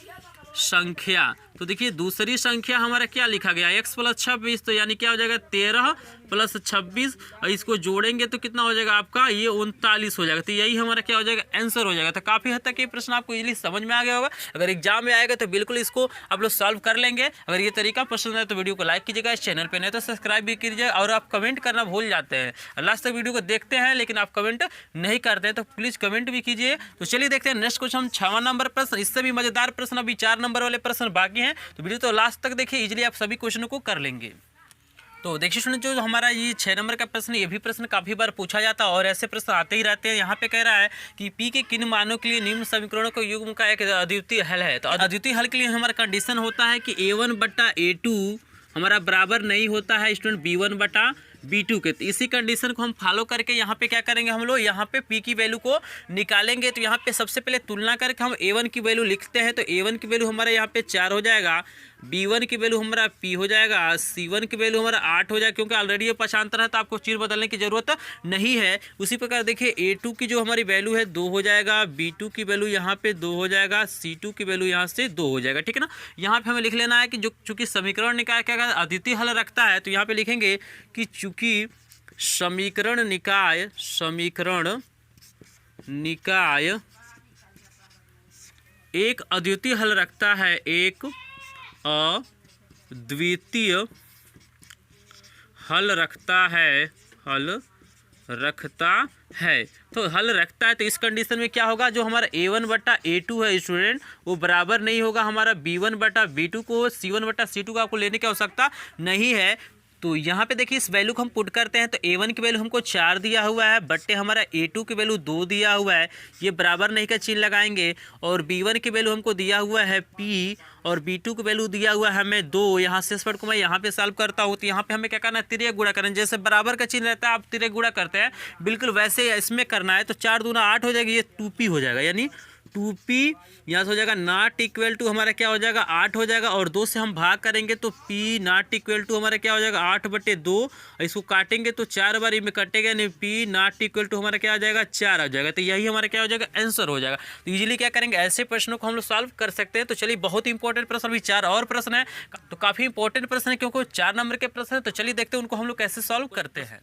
संख्या, तो देखिए दूसरी संख्या हमारा क्या लिखा गया x + 26, तो यानी क्या हो जाएगा 13 + 26, और इसको जोड़ेंगे तो कितना हो जाएगा आपका ये 39 हो जाएगा। तो यही हमारा क्या हो जाएगा आंसर हो जाएगा। तो काफ़ी हद तक ये प्रश्न आपको इजीली समझ में आ गया होगा। अगर एग्जाम में आएगा तो बिल्कुल इसको आप लोग सॉल्व कर लेंगे। अगर ये तरीका पसंद है तो वीडियो को लाइक कीजिएगा, इस चैनल पर नहीं तो सब्सक्राइब भी कीजिए। और आप कमेंट करना भूल जाते हैं, लास्ट तक वीडियो को देखते हैं लेकिन आप कमेंट नहीं करते हैं, तो प्लीज़ कमेंट भी कीजिए। तो चलिए देखते हैं नेक्स्ट क्वेश्चन, 6वां नंबर प्रश्न। इससे भी मजेदार प्रश्न अभी 4 नंबर वाले प्रश्न बाकी हैं, तो वीडियो तो लास्ट तक देखिए, इजीली आप सभी क्वेश्चनों को कर लेंगे। तो देखिए स्टूडेंट, जो हमारा ये 6 नंबर का प्रश्न, ये भी प्रश्न काफ़ी बार पूछा जाता है और ऐसे प्रश्न आते ही रहते हैं। यहाँ पे कह रहा है कि P के किन मानों के लिए निम्न समीकरणों को युग्म का एक अद्वितीय हल है। तो अद्वितीय हल के लिए हमारा कंडीशन होता है कि A1/A2 हमारा बराबर नहीं होता है स्टूडेंट B1/B2 के। तो इसी कंडीशन को हम फॉलो करके यहाँ पे क्या करेंगे, हम लोग यहाँ पे P की वैल्यू को निकालेंगे। तो यहाँ पे सबसे पहले तुलना करके हम A1 की वैल्यू लिखते हैं, तो A1 की वैल्यू हमारा यहाँ पे 4 हो जाएगा, B1 की वैल्यू हमारा P हो जाएगा, C1 की वैल्यू हमारा 8 हो जाएगा, क्योंकि ऑलरेडी ये पक्षांतर है तो आपको चीज बदलने की जरूरत नहीं है। उसी प्रकार देखिए A2 की जो हमारी वैल्यू है 2 हो जाएगा, B2 की वैल्यू यहाँ पे 2 हो जाएगा, C2 की वैल्यू यहाँ से 2 हो जाएगा। ठीक है ना, यहाँ पे हमें लिख लेना है कि जो चूंकि समीकरण निकाय क्या अद्वितीय हल रखता है, तो यहाँ पे लिखेंगे कि चूंकि समीकरण निकाय एक अद्वितीय हल रखता है, एक अद्वितीय हल रखता है, तो हल रखता है। तो इस कंडीशन में क्या होगा, जो हमारा A1/A2 है स्टूडेंट, वो बराबर नहीं होगा हमारा B1/B2 को, C1/C2 को आपको लेने की आवश्यकता नहीं है। तो यहाँ पे देखिए इस वैल्यू को हम पुट करते हैं, तो A1 की वैल्यू हमको 4 दिया हुआ है, बट्टे हमारा A2 की वैल्यू 2 दिया हुआ है, ये बराबर नहीं का चिन्ह लगाएंगे। और B1 की वैल्यू हमको दिया हुआ है P, और B2 की वैल्यू दिया हुआ है हमें 2। यहाँ से इस पर को मैं यहाँ पे सॉल्व करता हूँ, तो यहाँ पे हमें क्या करना है, तिर्यक गुणा करना है। जैसे बराबर का चिन्ह रहता है आप तिर्यक गुणा करते हैं, बिल्कुल वैसे इसमें करना है। तो 4 दूना 8 हो जाएगी, ये 2P हो जाएगा, यानी 2P यहाँ से हो जाएगा नॉट इक्वल टू हमारा क्या हो जाएगा 8 हो जाएगा, और 2 से हम भाग करेंगे तो P नॉट इक्वल टू हमारा क्या हो जाएगा 8/2। इसको काटेंगे तो 4 बार में कटेगा, यानी P नॉट इक्वल टू हमारा क्या हो जाएगा 4 आ जाएगा। तो यही हमारा क्या हो जाएगा आंसर हो जाएगा। तो इजीली क्या करेंगे, ऐसे प्रश्नों को हम लोग सॉल्व कर सकते हैं। तो चलिए बहुत इंपॉर्टेंट प्रश्न, अभी 4 और प्रश्न है, तो काफ़ी इंपॉर्टेंट प्रश्न है क्योंकि 4 नंबर के प्रश्न है। तो चलिए देखते हैं उनको हम लोग कैसे सॉल्व करते हैं।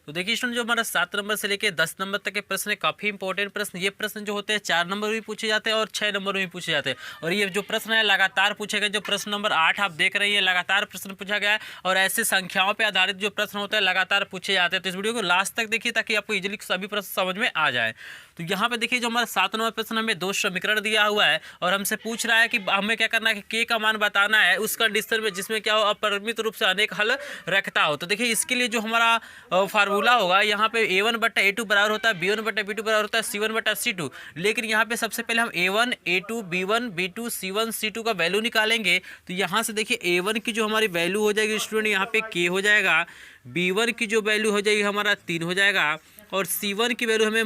तो देखिए स्टूडेंट, जो हमारा 7 नंबर से लेके 10 नंबर तक के प्रश्न है, काफ़ी इंपॉर्टेंट प्रश्न। ये प्रश्न जो होते हैं 4 नंबर भी पूछे जाते हैं और 6 नंबर में भी पूछे जाते हैं। और ये जो प्रश्न है लगातार पूछे गए, जो प्रश्न नंबर 8 आप देख रहे हैं, लगातार प्रश्न पूछा गया है, और ऐसे संख्याओं पर आधारित जो प्रश्न होते हैं लगातार पूछे जाते हैं। तो इस वीडियो को लास्ट तक देखिए ताकि आपको इजीली सभी प्रश्न समझ में आ जाए। तो यहाँ पे देखिए जो हमारा 7 नंबर प्रश्न, हमें 2 समीकरण दिया हुआ है और हमसे पूछ रहा है कि हमें क्या करना है कि K का मान बताना है उस कंडीशन में जिसमें क्या हो अपरिमित रूप से अनेक हल रखता हो। तो देखिए इसके लिए जो हमारा फार्मूला होगा, यहाँ पे A1/A2 बराबर होता है, B1/B2 बराबर होता है C1/C2। लेकिन यहाँ पे सबसे पहले हम A1, A2, B1, B2, C1, C2 का वैल्यू निकालेंगे। तो यहाँ से देखिए A1 की जो हमारी वैल्यू हो जाएगी स्टूडेंट, यहाँ पे K हो जाएगा, B1 की जो वैल्यू हो जाएगी हमारा 3 हो जाएगा, और C1 की वैल्यू हमें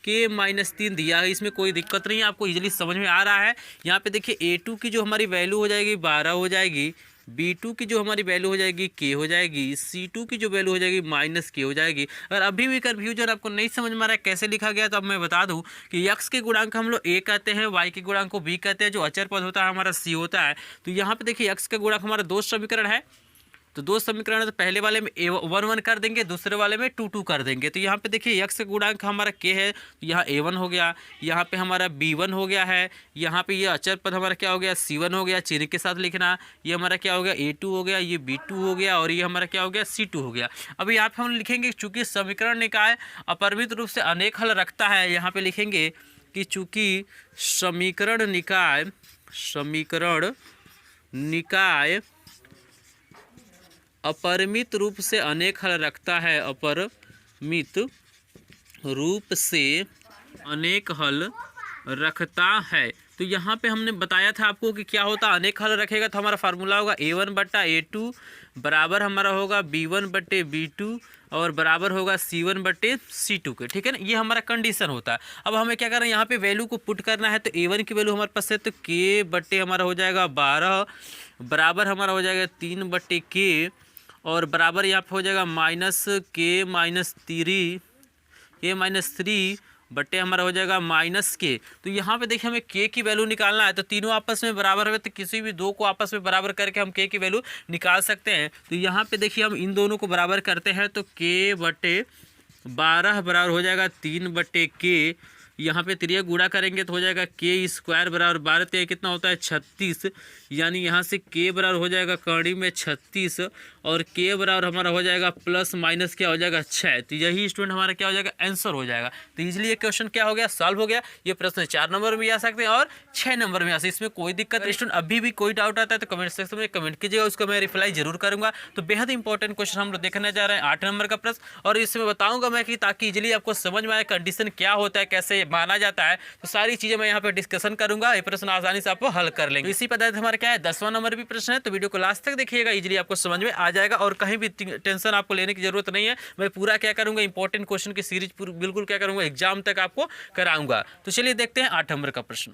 -K-3 दिया है। इसमें कोई दिक्कत नहीं है, आपको इजीली समझ में आ रहा है। यहाँ पे देखिए A2 की जो हमारी वैल्यू हो जाएगी 12 हो जाएगी, B2 की जो हमारी वैल्यू हो जाएगी K हो जाएगी, C2 की जो वैल्यू हो जाएगी -K हो जाएगी। अगर अभी भी कन्फ्यूजन आपको नहीं समझ में आ रहा है कैसे लिखा गया, तो अब मैं बता दूं कि x के गुणांक हम लोग A कहते हैं, y के गुणांक को B कहते हैं, जो अचर पद होता है हमारा C होता है। तो यहाँ पे देखिए x का गुणांक हमारा दो समीकरण है, तो दो समीकरण है, तो पहले वाले में A1 कर देंगे, दूसरे वाले में 2 कर देंगे। तो यहाँ पे देखिए x का गुणांक हमारा K है, तो यहाँ A1 हो गया, यहाँ पे हमारा B1 हो गया है, यहाँ पे ये अचर पद हमारा क्या हो गया C1 हो गया, चिन्ह के साथ लिखना, ये हमारा क्या हो गया A2 हो गया, ये B2 हो गया, और ये हमारा क्या हो गया C2 हो गया। अब यहाँ पे हम लिखेंगे चूंकि समीकरण निकाय अपरिमित रूप से अनेक हल रखता है, यहाँ पे लिखेंगे कि चूंकि समीकरण निकाय अपरिमित रूप से अनेक हल रखता है, अपरिमित रूप से अनेक हल रखता है। तो यहाँ पे हमने बताया था आपको कि क्या होता है, अनेक हल रखेगा तो हमारा फार्मूला होगा A1/A2 बराबर हमारा होगा B1/B2 और बराबर होगा C1/C2 के, ठीक है ना। ये हमारा कंडीशन होता है। अब हमें क्या करना है, यहाँ पे वैल्यू को पुट करना है। तो A1 की वैल्यू हमारे पास है, तो K हमारा हो जाएगा 12 बराबर हमारा हो जाएगा 3/K और बराबर यहाँ पे हो जाएगा -K-3 बट्टे हमारा हो जाएगा -K। तो यहाँ पे देखिए हमें K की वैल्यू निकालना है, तो तीनों आपस में बराबर है, तो किसी भी दो को आपस में बराबर करके हम K की वैल्यू निकाल सकते हैं। तो यहाँ पे देखिए हम इन दोनों को बराबर करते हैं, तो K/12 बराबर हो जाएगा 3/K। यहाँ पे त्रिया गुणा करेंगे तो हो जाएगा K² बराबर 12 कितना होता है 36, यानी यहाँ से K बराबर हो जाएगा कड़ी में 36 और K बराबर हमारा हो जाएगा प्लस माइनस क्या हो जाएगा 6। तो यही स्टूडेंट हमारा क्या हो जाएगा आंसर हो जाएगा। तो इजीली ये क्वेश्चन क्या हो गया सॉल्व हो गया। ये प्रश्न 4 नंबर में आ सकते हैं और 6 नंबर में आ सकते हैं, इसमें कोई दिक्कत नहीं। स्टूडेंट अभी भी कोई डाउट आता है तो कमेंट सेक्शन में कमेंट कीजिएगा, उसको मैं रिप्लाई जरूर करूँगा। तो बेहद इंपॉर्टेंट क्वेश्चन हम लोग देखने जा रहे हैं 8 नंबर का प्रश्न, और इसमें बताऊँगा मैं कि ताकि इजीली आपको समझ में आए कंडीशन क्या होता है, कैसे माना जाता है, तो सारी चीजें मैं यहाँ पे डिस्कशन करूंगा। ये प्रश्न आसानी से आपको हल कर लेंगे। इसी पद्धति हमारा क्या है 10वां नंबर भी प्रश्न है, तो वीडियो को लास्ट तक देखिएगा, इजीली आपको समझ में आ जाएगा और कहीं भी टेंशन आपको लेने की जरूरत नहीं है। मैं पूरा क्या करूंगा इंपॉर्टेंट क्वेश्चन की सीरीज बिल्कुल क्या करूंगा एग्जाम तक आपको कराऊंगा। तो चलिए देखते हैं 8 नंबर का प्रश्न।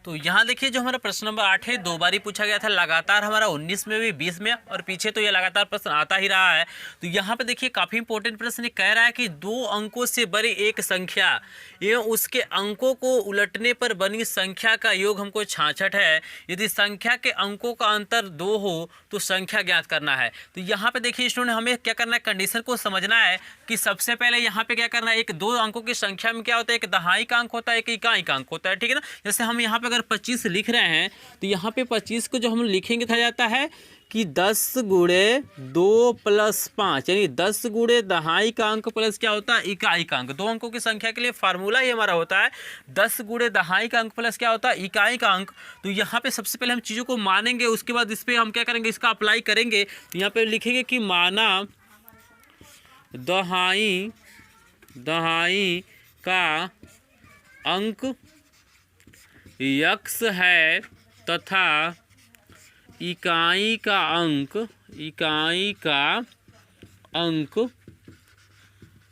तो यहाँ देखिए जो हमारा प्रश्न नंबर 8 है, 2 बार ही पूछा गया था, लगातार हमारा 19 में भी 20 में और पीछे तो ये लगातार प्रश्न आता ही रहा है। तो यहाँ पे देखिए काफ़ी इंपॉर्टेंट प्रश्न ये कह रहा है कि 2 अंकों से बड़ी एक संख्या एवं उसके अंकों को उलटने पर बनी संख्या का योग हमको 66 है। यदि संख्या के अंकों का अंतर 2 हो तो संख्या ज्ञात करना है। तो यहाँ पे देखिए स्टूडेंट हमें क्या करना है, कंडीशन को समझना है कि सबसे पहले यहाँ पे क्या करना है, एक 2 अंकों की संख्या में क्या होता है, एक दहाई का अंक होता है, एक इकाई का अंक होता है, ठीक है ना। जैसे हम यहाँ पे 25 लिख रहे हैं तो यहाँ पे 25 को जो हम लिखेंगे था जाता है कि 10 गुणे 2 + 5, यानी 10 गुणे दहाई का अंक प्लस क्या होता है इकाई का अंक। 2 अंकों की संख्या के लिए फार्मूला ही हमारा होता है 10 गुणे दहाई का अंक प्लस क्या होता है इकाई का अंक। तो यहाँ पे सबसे पहले हम चीज़ों को मानेंगे, उसके बाद इस पर हम क्या करेंगे इसका अप्लाई करेंगे। तो यहाँ पे लिखेंगे कि माना दहाई का अंक x है तथा इकाई का अंक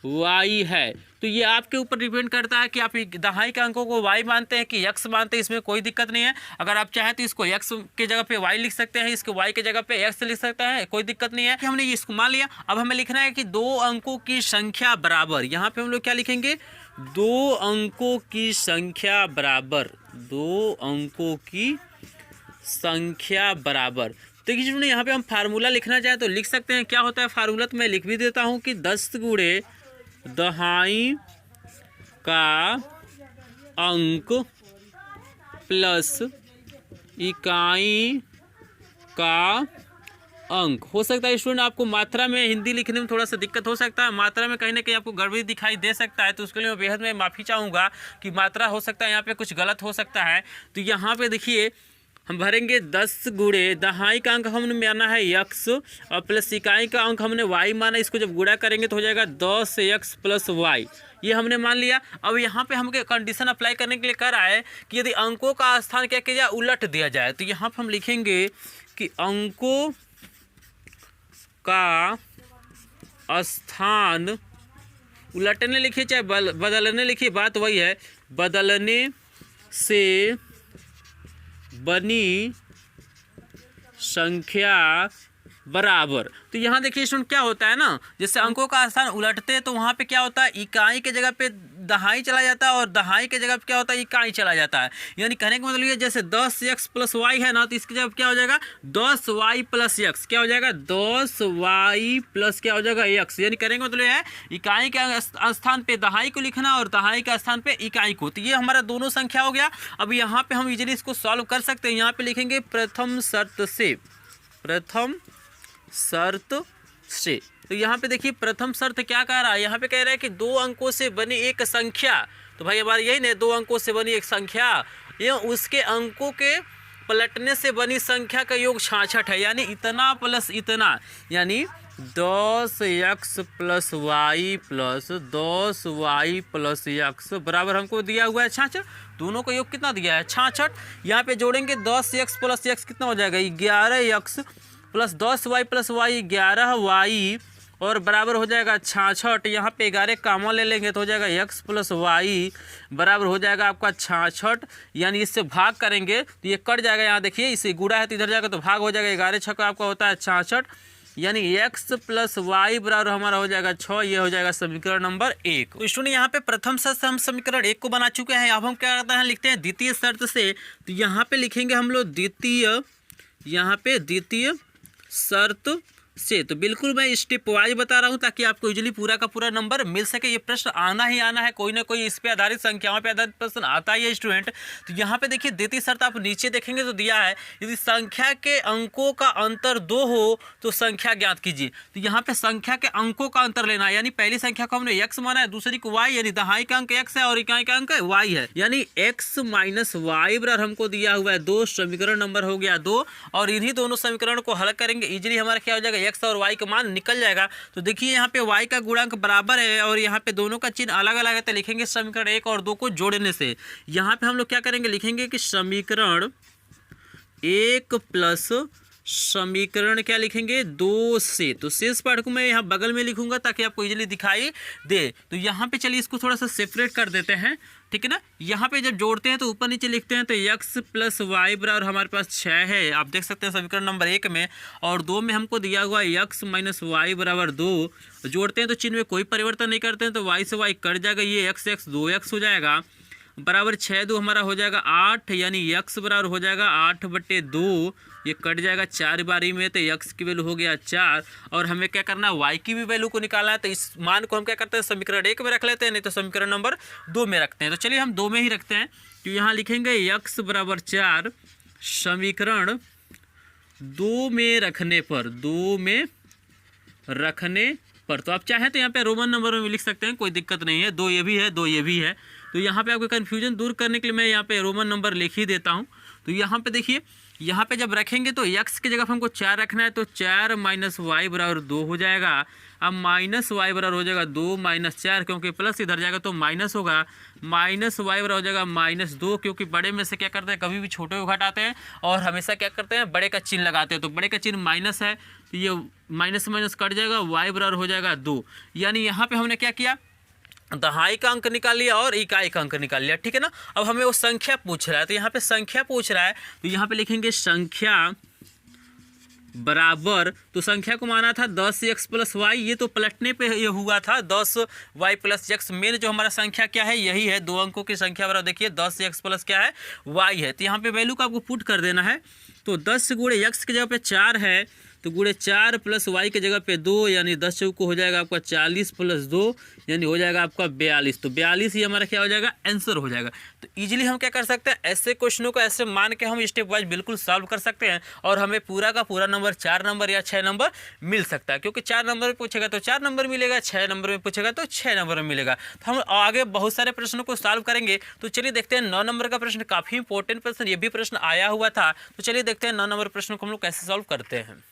y है। तो ये आपके ऊपर डिपेंड करता है कि आप दहाई के अंकों को y मानते हैं कि x मानते हैं, इसमें कोई दिक्कत नहीं है। अगर आप चाहें तो इसको x के जगह पे y लिख सकते हैं, इसको y के जगह पे x लिख सकते हैं, कोई दिक्कत नहीं है। कि हमने इसको मान लिया, अब हमें लिखना है कि 2 अंकों की संख्या बराबर, यहाँ पे हम लोग क्या लिखेंगे 2 अंकों की संख्या बराबर, 2 अंकों की संख्या बराबर। देखिए जो यहाँ पे हम फार्मूला लिखना चाहें तो लिख सकते हैं। क्या होता है फार्मूला, तो मैं लिख भी देता हूँ कि 10 गुणे दहाई का अंक प्लस इकाई का अंक। हो सकता है स्टूडेंट आपको मात्रा में हिंदी लिखने में थोड़ा सा दिक्कत हो सकता है, मात्रा में कहीं ना कहीं आपको गड़बड़ी दिखाई दे सकता है, तो उसके लिए मैं बेहद में माफ़ी चाहूँगा कि मात्रा हो सकता है यहाँ पे कुछ गलत हो सकता है। तो यहाँ पे देखिए हम भरेंगे 10 गुणे दहाई का अंक हमने माना है x और प्लस इकाई का अंक हमने y माना, इसको जब गुणा करेंगे तो हो जाएगा 10x + y, ये हमने मान लिया। अब यहाँ पे हमके कंडीशन अप्लाई करने के लिए कह रहा है कि यदि अंकों का स्थान क्या किया जाए उलट दिया जाए, तो यहाँ पर हम लिखेंगे कि अंकों का स्थान उलटने लिखिए चाहे बदलने लिखिए, बात वही है, बदलने से बनी संख्या बराबर। तो यहाँ देखिए स्टूडेंट क्या होता है ना, जैसे अंकों का स्थान उलटते हैं तो वहाँ पे क्या होता है, इकाई के जगह पे दहाई चला जाता है और दहाई के जगह पे क्या होता है, इकाई चला जाता है। यानी कहने का मतलब ये जैसे 10x + y है ना, तो इसकी जगह क्या हो जाएगा 10y + x, क्या हो जाएगा 10y + क्या हो जाएगा x। यानी कहने का मतलब ये है इकाई के स्थान पे दहाई को लिखना और दहाई के स्थान पे इकाई को। तो ये हमारा दोनों संख्या हो गया। अब यहाँ पे हम इजीली इसको सॉल्व कर सकते हैं। यहाँ पे लिखेंगे प्रथम शर्त से। तो यहाँ पे देखिए प्रथम शर्त क्या कह रहा है, यहाँ पे कह रहा है कि 2 अंकों से बनी एक संख्या। तो भाई हमारा यही नहीं, 2 अंकों से बनी एक संख्या ये उसके अंकों के पलटने से बनी संख्या का योग 66 है। यानी इतना प्लस इतना, यानी 10x + y + 10y + x बराबर हमको दिया हुआ है 66। दोनों का योग कितना दिया है 66। यहाँ पे जोड़ेंगे 10x + x कितना हो जाएगा 11x + 10y + y 11y और बराबर हो जाएगा 66। यहाँ पे 11 कामा ले लेंगे तो हो जाएगा x + y बराबर हो जाएगा आपका 66। यानी इससे भाग करेंगे तो ये कट जाएगा। यहाँ देखिए इसे गुणा है तो इधर जाएगा तो भाग हो जाएगा, 11 6 का आपका होता है 66। यानी x + y बराबर हमारा हो जाएगा 6। ये हो जाएगा समीकरण नंबर 1। तो स्टूडेंट यहाँ पे प्रथम शर्त से हम समीकरण 1 को बना चुके हैं। अब हम क्या करते हैं, लिखते हैं द्वितीय शर्त से। तो यहाँ पे लिखेंगे हम लोग द्वितीय शर्त से। तो बिल्कुल मैं स्टेप वाइज बता रहा हूँ ताकि आपको इजीली पूरा का पूरा नंबर मिल सके। ये प्रश्न आना ही आना है, कोई ना कोई इस पे आधारित संख्याओं पे आधारित प्रश्न आता ही है स्टूडेंट। तो यहाँ पे देखिए द्वितीय शर्त आप नीचे देखेंगे तो दिया है, यदि संख्या के अंकों का अंतर 2 हो तो संख्या ज्ञात कीजिए। तो यहाँ पे संख्या के अंकों का अंतर लेना है। यानी पहली संख्या को हमने x माना है, दूसरी को y, यानी दहाई का अंक x है और इकाई का अंक y है। यानी x - y बराबर हमको दिया हुआ है 2। समीकरण नंबर हो गया 2। और इन्हीं दोनों समीकरण को हल करेंगे इजीली हमारा क्या हो जाएगा x और y का मान निकल जाएगा। तो देखिए यहाँ पे y का गुणांक बराबर है और यहाँ पे दोनों का चिन्ह अलग अलग है। तो लिखेंगे समीकरण 1 और 2 को जोड़ने से यहाँ पे हम लोग क्या करेंगे, लिखेंगे कि समीकरण 1 प्लस समीकरण क्या लिखेंगे 2 से। तो शेष पाठ को मैं यहाँ बगल में लिखूंगा ताकि आपको इजीली दिखाई दे। तो यहाँ पे चलिए इसको थोड़ा सा सेपरेट कर देते हैं, ठीक है ना। यहाँ पे जब जोड़ते हैं तो ऊपर नीचे लिखते हैं तो x + y बराबर हमारे पास 6 है, आप देख सकते हैं समीकरण नंबर 1 में। और 2 में हमको दिया हुआ है x - y बराबर 2। जोड़ते हैं तो चिन्ह में कोई परिवर्तन नहीं करते हैं तो y से y कट जाएगा, ये x 2x हो जाएगा बराबर 6 2 हमारा हो जाएगा 8। यानी x बराबर हो जाएगा 8/2, ये कट जाएगा 4 बारी में तो x की वैल्यू हो गया 4। और हमें क्या करना है y की भी वैल्यू को निकालना है। तो इस मान को हम क्या करते हैं समीकरण 1 में रख लेते हैं, नहीं तो समीकरण नंबर 2 में रखते हैं। तो चलिए हम 2 में ही रखते हैं। तो यहाँ लिखेंगे x बराबर 4 समीकरण 2 में रखने पर तो आप चाहें तो यहाँ पे रोमन नंबर में लिख सकते हैं, कोई दिक्कत नहीं है। 2 ये भी है, 2 ये भी है। तो यहाँ पे आपको कन्फ्यूजन दूर करने के लिए मैं यहाँ पे रोमन नंबर लिख ही देता हूँ। तो यहाँ पे देखिए, यहाँ पे जब रखेंगे तो x की जगह हमको 4 रखना है तो 4 - y बराबर 2 हो जाएगा। अब -y बराबर हो जाएगा 2 - 4, क्योंकि प्लस इधर जाएगा तो माइनस होगा। -y बराबर हो जाएगा -2, क्योंकि बड़े में से क्या करते हैं कभी भी छोटे को घटाते हैं और हमेशा क्या करते हैं बड़े का चिन्ह लगाते हैं। तो बड़े का चिन्ह माइनस है तो ये माइनस माइनस कट जाएगा, y बराबर हो जाएगा 2। यानी यहाँ पे हमने क्या किया, दहाई का अंक निकाल लिया और इकाई का अंक निकाल लिया, ठीक है ना। अब हमें वो संख्या पूछ रहा है तो यहाँ पे संख्या पूछ रहा है तो यहाँ पे लिखेंगे संख्या बराबर। तो संख्या को माना था 10x + y, ये तो पलटने पे ये हुआ था 10y + x। मेन जो हमारा संख्या क्या है यही है, 2 अंकों की संख्या बराबर देखिए 10x + क्या है y है। तो यहाँ पे वैल्यू को आपको पुट कर देना है। तो 10 × x की जगह पे 4 है तो गुणे 4 + y की जगह पे 2, यानी 10 चौको हो जाएगा आपका 40 + 2 यानी हो जाएगा आपका 42। तो 42 ही हमारा क्या हो जाएगा आंसर हो जाएगा। तो इजीली हम क्या कर सकते हैं, ऐसे क्वेश्चनों को ऐसे मान के हम स्टेप वाइज बिल्कुल सॉल्व कर सकते हैं और हमें पूरा का पूरा नंबर 4 नंबर या 6 नंबर मिल सकता है। क्योंकि 4 नंबर में पूछेगा तो 4 नंबर मिलेगा, 6 नंबर में पूछेगा तो 6 नंबर में मिलेगा। तो हम आगे बहुत सारे प्रश्नों को सॉल्व करेंगे। तो चलिए देखते हैं 9 नंबर का प्रश्न, काफ़ी इंपॉर्टेंट प्रश्न, ये भी प्रश्न आया हुआ था। तो चलिए देखते हैं 9 नंबर प्रश्न को हम लोग कैसे सॉल्व करते हैं।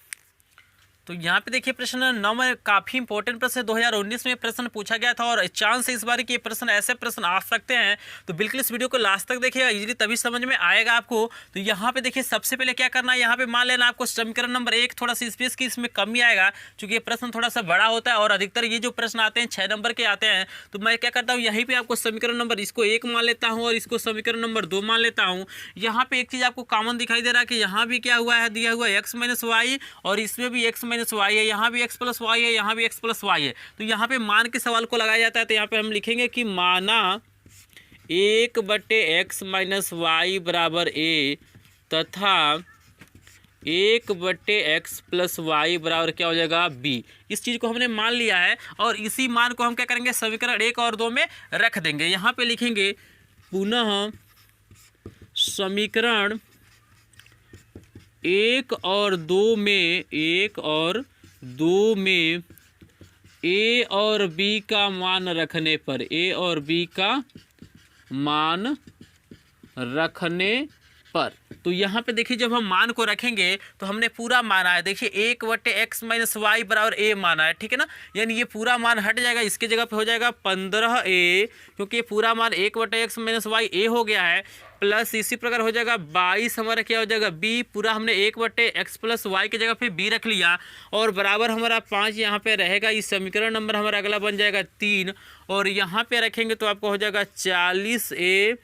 तो यहाँ पे देखिए प्रश्न 9 में काफ़ी इंपॉर्टेंट प्रश्न 2019 में प्रश्न पूछा गया था और चांस है इस बार कि ये प्रश्न ऐसे प्रश्न आ सकते हैं। तो बिल्कुल इस वीडियो को लास्ट तक देखिएगा, इजीली तभी समझ में आएगा आपको। तो यहाँ पे देखिए सबसे पहले क्या करना है, यहाँ पे मान लेना आपको समीकरण नंबर 1 थोड़ा सा स्पेस की इसमें कमी आएगा क्योंकि ये प्रश्न थोड़ा सा बड़ा होता है और अधिकतर ये जो प्रश्न आते हैं 6 नंबर के आते हैं। तो मैं क्या करता हूँ, यहीं पर आपको समीकरण नंबर इसको 1 मान लेता हूँ और इसको समीकरण नंबर 2 मान लेता हूँ। यहाँ पे एक चीज़ आपको कॉमन दिखाई दे रहा है कि यहाँ भी क्या हुआ है, दिया हुआ है x माइनस वाई और इसमें भी x माइनस वाई है, यहाँ भी x प्लस वाई है, यहाँ भी x प्लस वाई है। तो यहाँ पे मान के सवाल को लगाया जाता है। तो यहाँ पे हम लिखेंगे कि माना 1/x माइनस वाई बराबर a तथा 1/x प्लस वाई बराबर क्या हो जाएगा b। इस चीज़ को हमने मान लिया है और इसी मान को हम क्या करेंगे, समीकरण 1 और 2 में रख देंगे। यहाँ पे लिखेंगे पुनः समीकरण 1 और 2 में a और b का मान रखने पर, a और b का मान रखने पर, तो यहाँ पे देखिए जब हम मान को रखेंगे तो हमने पूरा माना है। देखिए 1/x माइनस वाई बराबर a माना है, ठीक है ना। यानी ये पूरा मान हट जाएगा, इसके जगह पे हो जाएगा 15a क्योंकि ये पूरा मान 1/x माइनस वाई a हो गया है, प्लस इसी प्रकार हो जाएगा 22 हमारा क्या हो जाएगा b। पूरा हमने 1/x प्लस वाई की जगह पे b रख लिया और बराबर हमारा 5 यहाँ पे रहेगा। इस समीकरण नंबर हमारा अगला बन जाएगा 3 और यहाँ पे रखेंगे तो आपको हो जाएगा 40a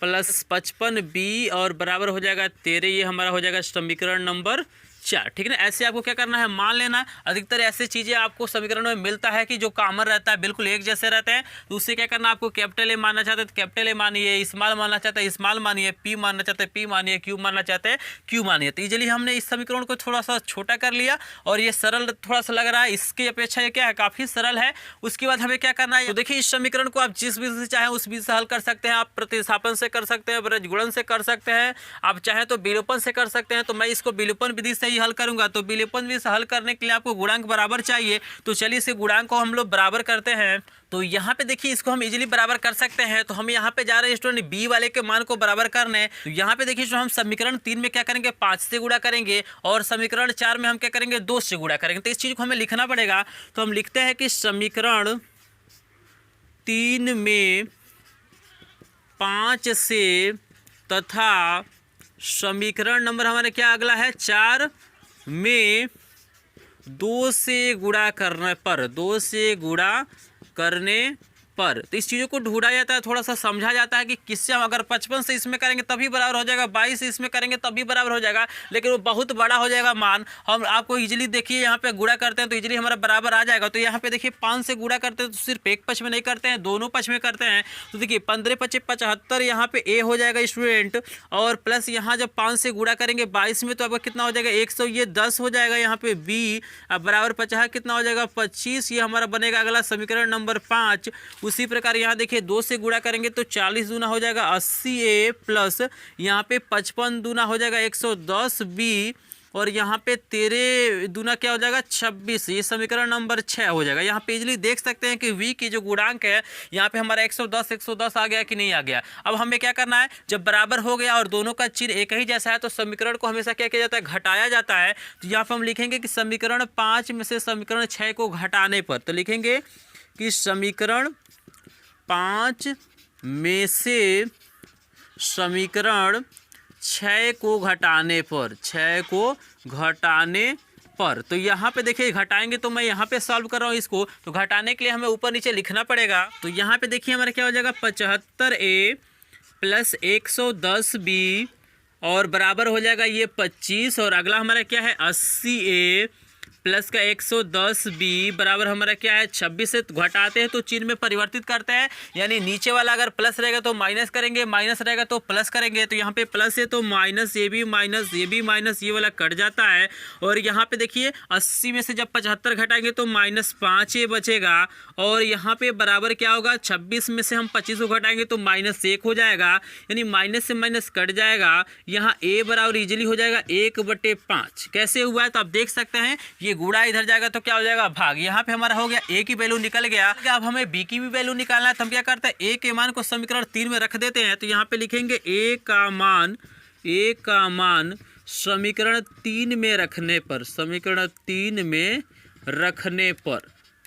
प्लस 55b और बराबर हो जाएगा 13। ये हमारा हो जाएगा समीकरण नंबर 4, ठीक है ना। ऐसे आपको क्या करना है, मान लेना। अधिकतर ऐसी चीज़ें आपको समीकरण में मिलता है कि जो कॉमन रहता है, बिल्कुल एक जैसे रहते हैं। तो उससे क्या करना, आपको कैपिटल ए मानना चाहते हैं तो कैपिटल ए मानिए, स्मॉल मानना चाहते हैं स्मॉल मानिए, पी मानना चाहते हैं पी मानिए, क्यू मानना चाहते हैं क्यू मानिए। तो इजीली हमने इस समीकरण को थोड़ा सा छोटा कर लिया और ये सरल थोड़ा सा लग रहा है, इसकी अपेक्षा ये क्या है, काफ़ी सरल है। उसके बाद हमें क्या करना है, तो देखिए इस समीकरण को आप जिस विधि से चाहें उस विधि से हल कर सकते हैं। आप प्रतिस्थापन से कर सकते हैं, ब्रजगुणन से कर सकते हैं, आप चाहें तो विलोपन से कर सकते हैं। तो मैं इसको विलोपन विधि से ही हल करूंगा। तो विलोपन विधि से हल करने के लिए आपको गुणांक बराबर चाहिए। तो चलिए इसे गुणांक को हम लोग बराबर करते हैं। तो यहाँ पे देखिए इसको हम इजीली बराबर कर सकते हैं। तो हम यहाँ पे जा रहे हैं स्टूडेंट बी वाले के मान को बराबर करने। तो यहाँ पे देखिए हम समीकरण 3 में क्या करेंगे, 5 से गुणा करेंगे और समीकरण 4 में हम क्या करेंगे, 2 से गुणा करेंगे। तो इस चीज़ को हमें लिखना पड़ेगा। तो हम लिखते हैं कि समीकरण 3 में 5 से तथा समीकरण नंबर हमारे क्या अगला है 4 में 2 से गुणा करने पर, 2 से गुणा करने पर। तो इस चीज़ों को ढूंढा जाता है, थोड़ा सा समझा जाता है कि किससे हम अगर 55 से इसमें करेंगे तभी बराबर हो जाएगा, 22 से इसमें करेंगे तभी बराबर हो जाएगा, लेकिन वो बहुत बड़ा हो जाएगा मान। हम आपको इजीली देखिए यहाँ पे गुणा करते हैं तो इजीली हमारा बराबर आ जाएगा। तो यहाँ पे देखिए 5 से गुणा करते हैं तो सिर्फ एक पक्ष में नहीं करते हैं, दोनों पक्ष में करते हैं। तो देखिए 15×5 = 75, यहाँ पे ए हो जाएगा स्टूडेंट, और प्लस यहाँ जब 5 से गुणा करेंगे 22 में तो आपका कितना हो जाएगा 100, ये 10 हो जाएगा। यहाँ पे बी अब बराबर 50 कितना हो जाएगा 25, ये हमारा बनेगा अगला समीकरण नंबर 5। उसी प्रकार यहाँ देखिए 2 से गुणा करेंगे तो 40 दूना हो जाएगा 80a प्लस यहाँ पे 55 दूना हो जाएगा 110b और यहाँ पे 13 दूना क्या हो जाएगा 26। ये समीकरण नंबर 6 हो जाएगा। यहाँ पे इजीली देख सकते हैं कि v की जो गुणांक है यहाँ पे हमारा 110 आ गया कि नहीं आ गया। अब हमें क्या करना है, जब बराबर हो गया और दोनों का चिन्ह एक ही जैसा है तो समीकरण को हमेशा क्या किया जाता है, घटाया जाता है। तो यहाँ पर हम लिखेंगे कि समीकरण 5 में से समीकरण 6 को घटाने पर, तो लिखेंगे कि समीकरण 5 में से समीकरण 6 को घटाने पर, 6 को घटाने पर। तो यहाँ पे देखिए घटाएंगे तो मैं यहाँ पे सॉल्व कर रहा हूँ इसको, तो घटाने के लिए हमें ऊपर नीचे लिखना पड़ेगा। तो यहाँ पे देखिए हमारा क्या हो जाएगा 75a प्लस 110b और बराबर हो जाएगा ये 25 और अगला हमारा क्या है 80a प्लस का 110b बराबर हमारा क्या है 26। से घटाते हैं तो चिन्ह में परिवर्तित करते हैं, यानी नीचे वाला अगर प्लस रहेगा तो माइनस करेंगे, माइनस रहेगा तो प्लस करेंगे। तो यहाँ पे प्लस है तो माइनस ये भी माइनस ये वाला कट जाता है। और यहाँ पे देखिए 80 में से जब 75 घटाएंगे तो -5 बचेगा और यहाँ पे बराबर क्या होगा 26 में से हम 25 को घटाएंगे तो -1 हो जाएगा, यानी माइनस से माइनस कट जाएगा। यहाँ a बराबर इजीली हो जाएगा 1/5। कैसे हुआ है तो आप देख सकते हैं, ये गुणा इधर जाएगा तो क्या हो जाएगा भाग। यहाँ पे हमारा हो गया a की वैल्यू निकल गया। अब हमें b की भी वैल्यू निकालना है तो हम क्या करते हैं a के मान को समीकरण 3 में रख देते हैं। तो यहाँ पे लिखेंगे a का मान समीकरण 3 में रखने पर, समीकरण 3 में रखने पर,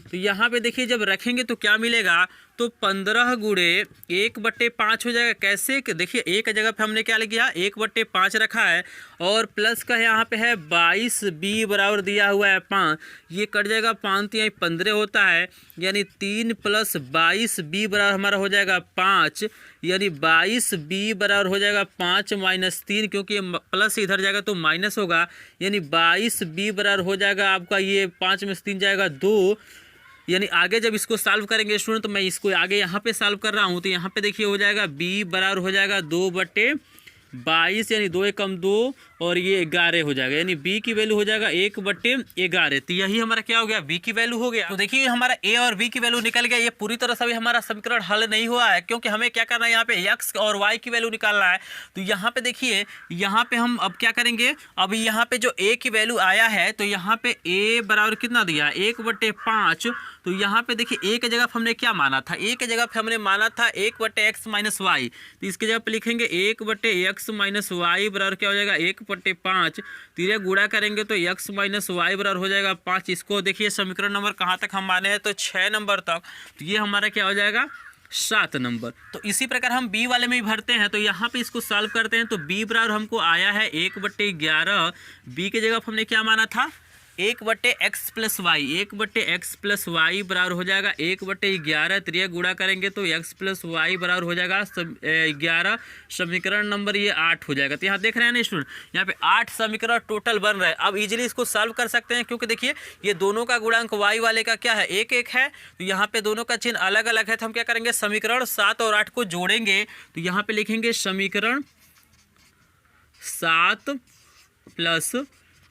तो यहाँ पे देखिए जब रखेंगे तो क्या मिलेगा, तो 15 गुणे 1/5 हो जाएगा। कैसे कि देखिए एक जगह पे हमने क्या लिखा, 1/5 रखा है और प्लस का यहाँ पे है 22b बराबर दिया हुआ है 5, ये कट जाएगा 5 तो यहाँ 15 होता है, यानी 3 + 22b बराबर हमारा हो जाएगा 5, यानी 22b बराबर हो जाएगा 5 - 3, क्योंकि ये प्लस इधर जाएगा तो माइनस होगा, यानी 22b बराबर हो जाएगा आपका, ये 5 में से 3 जाएगा 2, यानी आगे जब इसको सॉल्व करेंगे स्टूडेंट, तो मैं इसको आगे यहाँ पे सॉल्व कर रहा हूँ, तो यहाँ पे देखिए हो जाएगा b बराबर हो जाएगा 2/22, यानी 2 एकम 2 और ये 11 हो जाएगा, यानी b की वैल्यू हो जाएगा 1/11। तो यही हमारा क्या हो गया, b की वैल्यू हो गया। तो देखिए हमारा a और b की वैल्यू निकल गया। ये पूरी तरह से भी हमारा समीकरण हल नहीं हुआ है, क्योंकि हमें क्या करना है, यहाँ पे x और y की वैल्यू निकालना है। तो यहाँ पे देखिए, यहाँ पे हम अब क्या करेंगे, अब यहाँ पे जो a की वैल्यू आया है, तो यहाँ पे a बराबर कितना दिया है, 1/5। तो यहाँ पे देखिए a की जगह पे हमने क्या माना था, a की जगह पे हमने माना था 1/x - y, तो इसकी जगह पे लिखेंगे 1/x - y बराबर क्या हो जाएगा 1/5, तीरे गुणा करेंगे तो x - y बराबर हो जाएगा 5। इसको देखिए समीकरण नंबर कहाँ तक हम माने हैं, तो 6 नंबर तक, तो ये हमारा क्या हो जाएगा 7 नंबर। तो इसी प्रकार हम बी वाले में भी भरते हैं, तो यहाँ पे इसको सॉल्व करते हैं, तो बी बराबर हमको आया है 1/11, बी की जगह हमने क्या माना था 1/x + y, 1/x + y बराबर हो जाएगा 1/11, त्रिया गुणा करेंगे तो x + y बराबर हो जाएगा 11, समीकरण नंबर ये 8 हो जाएगा। तो यहाँ देख रहे हैं ना स्टूडेंट, यहाँ पे 8 समीकरण टोटल बन रहा है। अब इजीली इसको सॉल्व कर सकते हैं, क्योंकि देखिए ये दोनों का गुणांक y वाले का क्या है 1 है, तो यहाँ पे दोनों का चिन्ह अलग अलग है, तो हम क्या करेंगे समीकरण 7 और 8 को जोड़ेंगे, तो यहाँ पे लिखेंगे समीकरण 7 प्लस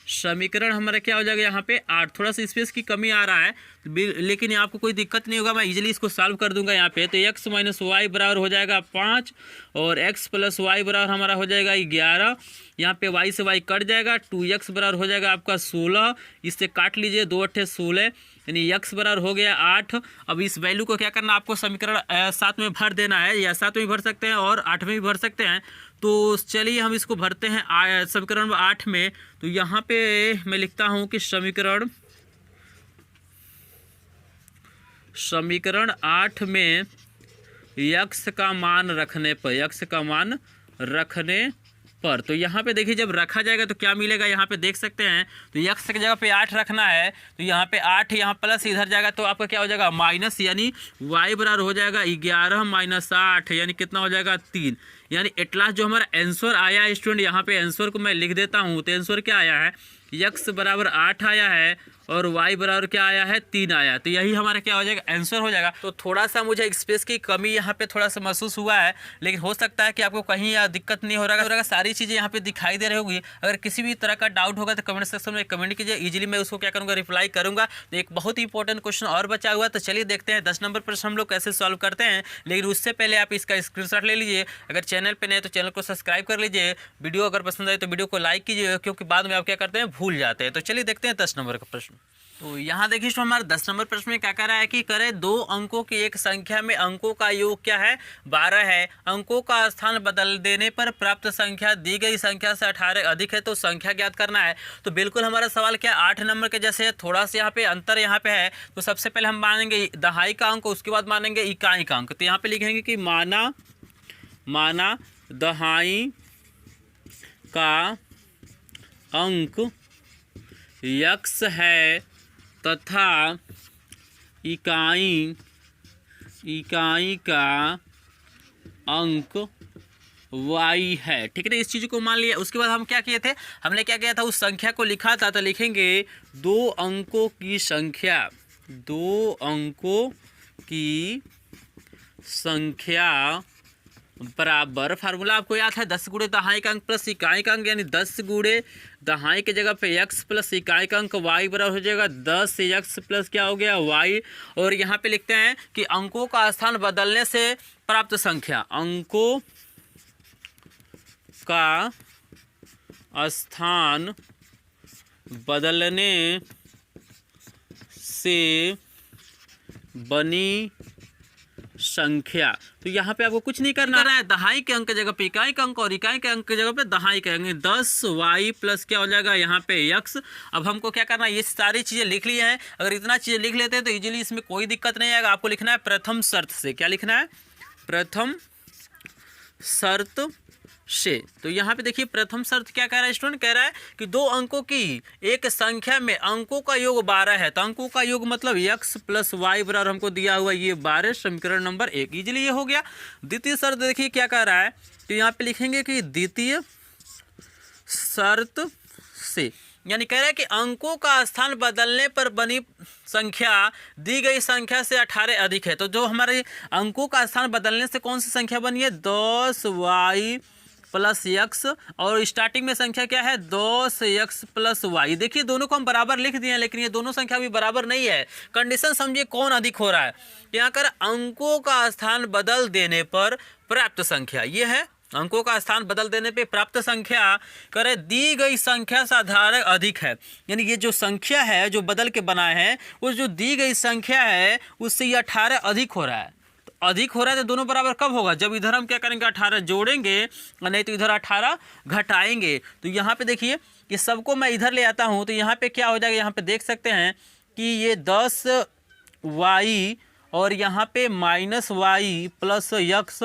समीकरण हमारा क्या हो जाएगा यहाँ पे 8। थोड़ा सा स्पेस की कमी आ रहा है, लेकिन आपको कोई दिक्कत नहीं होगा, मैं इजीली इसको सॉल्व कर दूंगा यहाँ पे। तो x - y बराबर हो जाएगा 5 और x + y बराबर हमारा हो जाएगा 11, यहाँ पे y से y कट जाएगा, 2x बराबर हो जाएगा आपका 16, इससे काट लीजिए 2 × 8 = 16, यानी x बराबर हो गया 8। अब इस वैल्यू को क्या करना, आपको समीकरण 7 में भर देना है, या 7 में भर सकते हैं और 8 में भी भर सकते हैं। तो चलिए हम इसको भरते हैं समीकरण नंबर 8 में। तो यहाँ पे मैं लिखता हूँ कि समीकरण 8 में x का मान रखने पर, x का मान रखने पर, तो यहाँ पे देखिए जब रखा जाएगा तो क्या मिलेगा, यहाँ पे देख सकते हैं। तो x की जगह पे 8 रखना है, तो यहाँ पे 8, यहाँ प्लस इधर जाएगा तो आपका क्या हो जाएगा माइनस, यानी y बराबर हो जाएगा 11 - 8, यानी कितना हो जाएगा 3। यानी एट लास्ट जो हमारा आंसर आया है स्टूडेंट, यहाँ पे आंसर को मैं लिख देता हूँ। तो आंसर क्या आया है, x बराबर 8 आया है और y बराबर क्या आया है 3 आया। तो यही हमारा क्या हो जाएगा आंसर हो जाएगा। तो थोड़ा सा मुझे स्पेस की कमी यहाँ पे थोड़ा सा महसूस हुआ है, लेकिन हो सकता है कि आपको कहीं दिक्कत नहीं हो रहा है, सारी चीज़ें यहाँ पे दिखाई दे रही होगी। अगर किसी भी तरह का डाउट होगा तो कमेंट सेक्शन में कमेंट कीजिए, इजीली मैं उसको क्या करूँगा रिप्लाई करूँगा। तो एक बहुत ही इंपॉर्टेंट क्वेश्चन और बचा हुआ है, तो चलिए देखते हैं 10 नंबर प्रश्न हम लोग कैसे सॉल्व करते हैं। लेकिन उससे पहले आप इसका स्क्रीनशॉट ले लीजिए, अगर चैनल पर नए तो चैनल को सब्सक्राइब कर लीजिए, वीडियो अगर पसंद आए तो वीडियो को लाइक कीजिए, क्योंकि बाद में आप क्या करते हैं भूल जाते हैं। तो चलिए देखते हैं 10 नंबर का प्रश्न। तो यहाँ देखिए हमारा 10 नंबर प्रश्न में क्या कह रहा है कि करें 2 अंकों की एक संख्या में अंकों का योग क्या है 12 है, अंकों का स्थान बदल देने पर प्राप्त संख्या दी गई संख्या से 18 अधिक है, तो संख्या ज्ञात करना है। तो बिल्कुल हमारा सवाल क्या 8 नंबर के जैसे है, थोड़ा सा यहाँ पे अंतर यहाँ पे है। तो सबसे पहले हम मानेंगे दहाई का अंक, उसके बाद मानेंगे इकाई का अंक। तो यहाँ पे लिखेंगे कि माना दहाई का अंक x है तथा इकाई का अंक y है, ठीक है ना। इस चीज़ को मान लिया। उसके बाद हम क्या किए थे, हमने क्या किया था उस संख्या को लिखा था, तो लिखेंगे 2 अंकों की संख्या बराबर, फार्मूला आपको याद है 10 गुणे दहाई का अंक प्लस इकाई का अंक, यानी 10 गुणे दहाई की जगह पे x प्लस इकाई का अंक y बराबर हो जाएगा 10x प्लस क्या हो गया y। और यहाँ पे लिखते हैं कि अंकों का स्थान बदलने से प्राप्त संख्या, अंकों का स्थान बदलने से बनी संख्या। तो यहाँ पे आपको कुछ नहीं करना है, दहाई के अंक की जगह पे इकाई का अंक और इकाई के अंक की जगह पे दहाई के अंक। 10y प्लस क्या हो जाएगा यहाँ पे x। अब हमको क्या करना है, ये सारी चीज़ें लिख ली हैं। अगर इतना चीज़ें लिख लेते हैं तो इजीली इसमें कोई दिक्कत नहीं आएगा। आपको लिखना है प्रथम शर्त से। क्या लिखना है? प्रथम शर्त से। तो यहाँ पे देखिए प्रथम शर्त क्या कह रहा है स्टूडेंट, कह रहा है कि दो अंकों की एक संख्या में अंकों का योग 12 है। तो अंकों का योग मतलब x प्लस वाई बराबर हमको दिया हुआ ये 12, समीकरण नंबर 1। इजीली ये हो गया। द्वितीय शर्त देखिए क्या कह रहा है, तो यहाँ पे लिखेंगे कि द्वितीय शर्त से, यानी कह रहा है कि अंकों का स्थान बदलने पर बनी संख्या दी गई संख्या से 18 अधिक है। तो जो हमारे अंकों का स्थान बदलने से कौन सी संख्या बनी है, 10y प्लस x, और स्टार्टिंग में संख्या क्या है, 10x प्लस y। देखिए दोनों को हम बराबर लिख दिए हैं, लेकिन ये दोनों संख्या भी बराबर नहीं है। कंडीशन समझिए कौन अधिक हो रहा है। यहाँ कर अंकों का स्थान बदल देने पर प्राप्त संख्या, ये है अंकों का स्थान बदल देने पे प्राप्त संख्या करे दी गई संख्या से आधार अधिक है। यानी ये जो संख्या है जो बदल के बनाए हैं, वो जो दी गई संख्या है उससे ये 18 अधिक हो रहा है। तो अधिक हो रहा है तो दोनों बराबर कब होगा, जब इधर हम क्या करेंगे 18 जोड़ेंगे, और नहीं तो इधर 18 घटाएंगे। तो यहाँ पे देखिए ये सबको मैं इधर ले आता हूँ, तो यहाँ पे क्या हो जाएगा, यहाँ पे देख सकते हैं कि ये 10y और यहाँ पे माइनस वाई प्लस यक्स,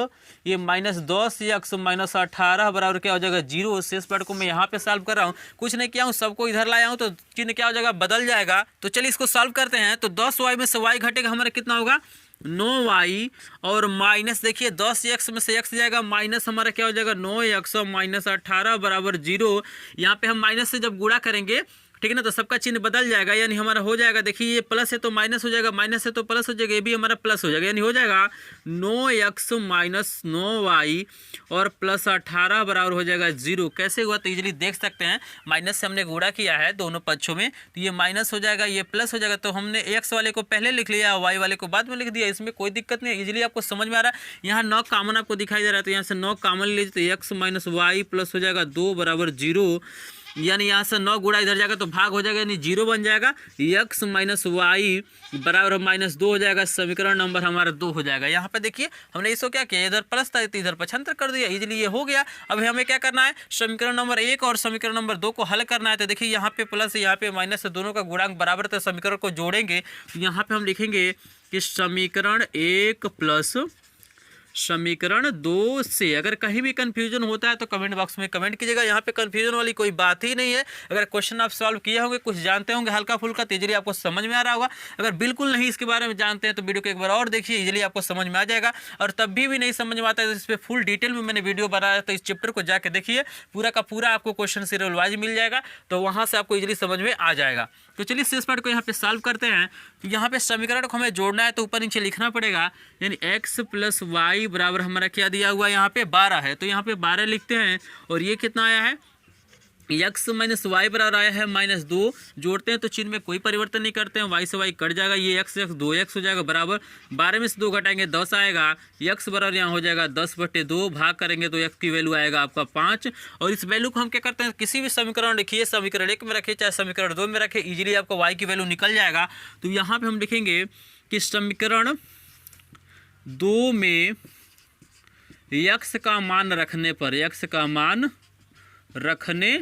ये माइनस 10x माइनस 18 बराबर क्या हो जाएगा 0। शेष पार्ट को मैं यहाँ पे सॉल्व कर रहा हूँ, कुछ नहीं किया हूँ, सबको इधर लाया हूँ, तो चिन्ह क्या हो जाएगा, बदल जाएगा। तो चलिए इसको सॉल्व करते हैं। तो 10y में से y घटेगा, हमारा कितना होगा 9y, और माइनस देखिए 10x में से x जाएगा, माइनस हमारा क्या हो जाएगा 9x और माइनस 18 बराबर 0। यहाँ पे हम माइनस से जब गुणा करेंगे, ठीक है ना, तो सबका चिन्ह बदल जाएगा, यानी हमारा हो जाएगा, देखिए ये प्लस है तो माइनस हो जाएगा, माइनस है तो प्लस हो जाएगा, ये भी हमारा प्लस हो जाएगा, यानी हो जाएगा 9x माइनस 9y और प्लस 18 बराबर हो जाएगा 0। कैसे हुआ, तो इजीली देख सकते हैं, माइनस से हमने गुणा किया है दोनों पक्षों में, तो ये माइनस हो जाएगा, ये प्लस हो जाएगा। तो हमने x वाले को पहले लिख लिया, y वाले को बाद में लिख दिया, इसमें कोई दिक्कत नहीं है, इजीली आपको समझ में आ रहा है। यहाँ 9 कॉमन आपको दिखाई दे रहा है, तो यहाँ से 9 कॉमन लीजिए, तो x माइनस वाई प्लस हो जाएगा 2 बराबर 0, यानी यहाँ से 9 गुणा इधर जाएगा तो भाग हो जाएगा, यानी 0 बन जाएगा। x माइनस वाई बराबर माइनस 2 हो जाएगा, समीकरण नंबर हमारा 2 हो जाएगा। यहाँ पे देखिए हमने इसको क्या किया, इधर प्लस था तो इधर पक्षांतर कर दिया, इजीली ये हो गया। अब हमें क्या करना है, समीकरण नंबर 1 और समीकरण नंबर 2 को हल करना है। तो देखिए यहाँ पे प्लस यहाँ पे माइनस से दोनों का गुणांक बराबर, तो समीकरण को जोड़ेंगे, तो यहाँ पे हम लिखेंगे कि समीकरण 1 प्लस समीकरण 2 से। अगर कहीं भी कंफ्यूजन होता है तो कमेंट बॉक्स में कमेंट कीजिएगा, यहाँ पे कंफ्यूजन वाली कोई बात ही नहीं है। अगर क्वेश्चन आप सॉल्व किए होंगे, कुछ जानते होंगे हल्का फुल्का, तो इजीली आपको समझ में आ रहा होगा। अगर बिल्कुल नहीं इसके बारे में जानते हैं तो वीडियो को एक बार और देखिए, इजीली आपको समझ में आ जाएगा। और तब भी नहीं समझ में आता है तो इस पर फुल डिटेल में मैंने वीडियो बनाया, तो इस चैप्टर को जाकर देखिए, पूरा का पूरा आपको क्वेश्चन सीरियल वाइज मिल जाएगा, तो वहाँ से आपको इजीली समझ में आ जाएगा। तो चलिए शेष पार्ट को यहाँ पे सॉल्व करते हैं। तो यहाँ पे समीकरण को हमें जोड़ना है, तो ऊपर नीचे लिखना पड़ेगा, यानी x प्लस वाई बराबर हमारा क्या दिया हुआ है, यहाँ पे 12 है, तो यहाँ पे 12 लिखते हैं। और ये कितना आया है, x माइनस वाई बराबर आया है माइनस 2, जोड़ते हैं तो चिन्ह में कोई परिवर्तन नहीं करते हैं, y से y कट जाएगा, ये x 2x हो जाएगा बराबर 12 में से 2 घटाएंगे 10 आएगा, x बराबर यहाँ हो जाएगा 10/2, भाग करेंगे तो x की वैल्यू आएगा आपका 5। और इस वैल्यू को हम क्या करते हैं, किसी भी समीकरण लिखिए, समीकरण 1 में रखिए चाहे समीकरण 2 में रखिए, इजीली आपको y की वैल्यू निकल जाएगा। तो यहाँ पर हम लिखेंगे कि समीकरण 2 में x का मान रखने पर, x का मान रखने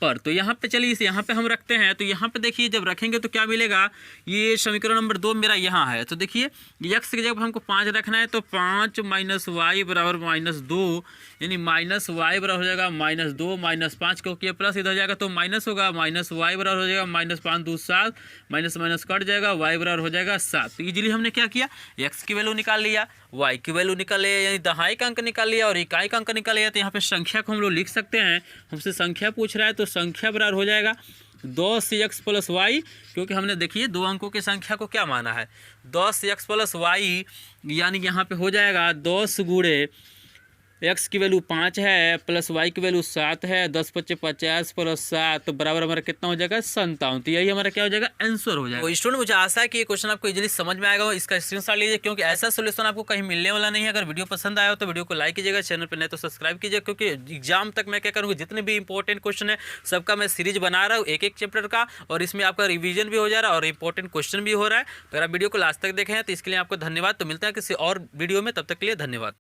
पर, तो यहाँ पे चलिए इसे यहाँ पे हम रखते हैं। तो यहाँ पे देखिए जब रखेंगे तो क्या मिलेगा, ये समीकरण नंबर 2 मेरा यहाँ है, तो देखिए x की जगह हमको 5 रखना है, तो 5 माइनस वाई बराबर माइनस 2, यानी माइनस वाई बराबर हो जाएगा माइनस 2 माइनस 5, क्योंकि प्लस इधर जाएगा तो माइनस होगा, माइनस वाई बराबर हो जाएगा माइनस 5 2 7, माइनस माइनस कट जाएगा, वाई बराबर हो जाएगा 7। तो ईजिली हमने क्या किया, x की वैल्यू निकाल लिया, y की वैल्यू निकाल लिया, यानी दहाई का अंक निकाल लिया और इकाई का अंक निकाल लिया। तो यहाँ पे संख्या को हम लोग लिख सकते हैं, हमसे संख्या पूछ रहा है तो संख्या बराबर हो जाएगा 10x प्लस वाई, क्योंकि हमने देखिए 2 अंकों की संख्या को क्या माना है 10x प्लस वाई, यानी यहाँ पे हो जाएगा 10 गुणे एक्स की वैल्यू 5 है प्लस वाई की वैल्यू 7 है, 10 पच्चे 50 प्लस 7 बराबर हमारा कितना हो जाएगा 57। तो यही हमारा क्या हो जाएगा आंसर हो जाएगा। तो स्टूडेंट मुझे आशा है कि ये क्वेश्चन आपको इजीली समझ में आएगा, इसका स्क्रीनशॉट लीजिए क्योंकि ऐसा सोल्यूशन आपको कहीं मिलने वाला नहीं है। अगर वीडियो पसंद आया हो तो वीडियो को लाइक कीजिएगा, चैनल पर नहीं तो सब्सक्राइब कीजिए, क्योंकि एग्जाम तक मैं क्या करूँगा जितने भी इंपॉर्टेंट क्वेश्चन है सबका मैं सीरीज बना रहा हूँ एक एक चैप्टर का, और इसमें आपका रिवीजन भी हो जा रहा है और इंपॉर्टेंट क्वेश्चन भी हो रहा है। तो अगर आप वीडियो को लास्ट तक देखें तो इसके लिए आपको धन्यवाद। तो मिलता है किसी और वीडियो में, तब तक के लिए धन्यवाद।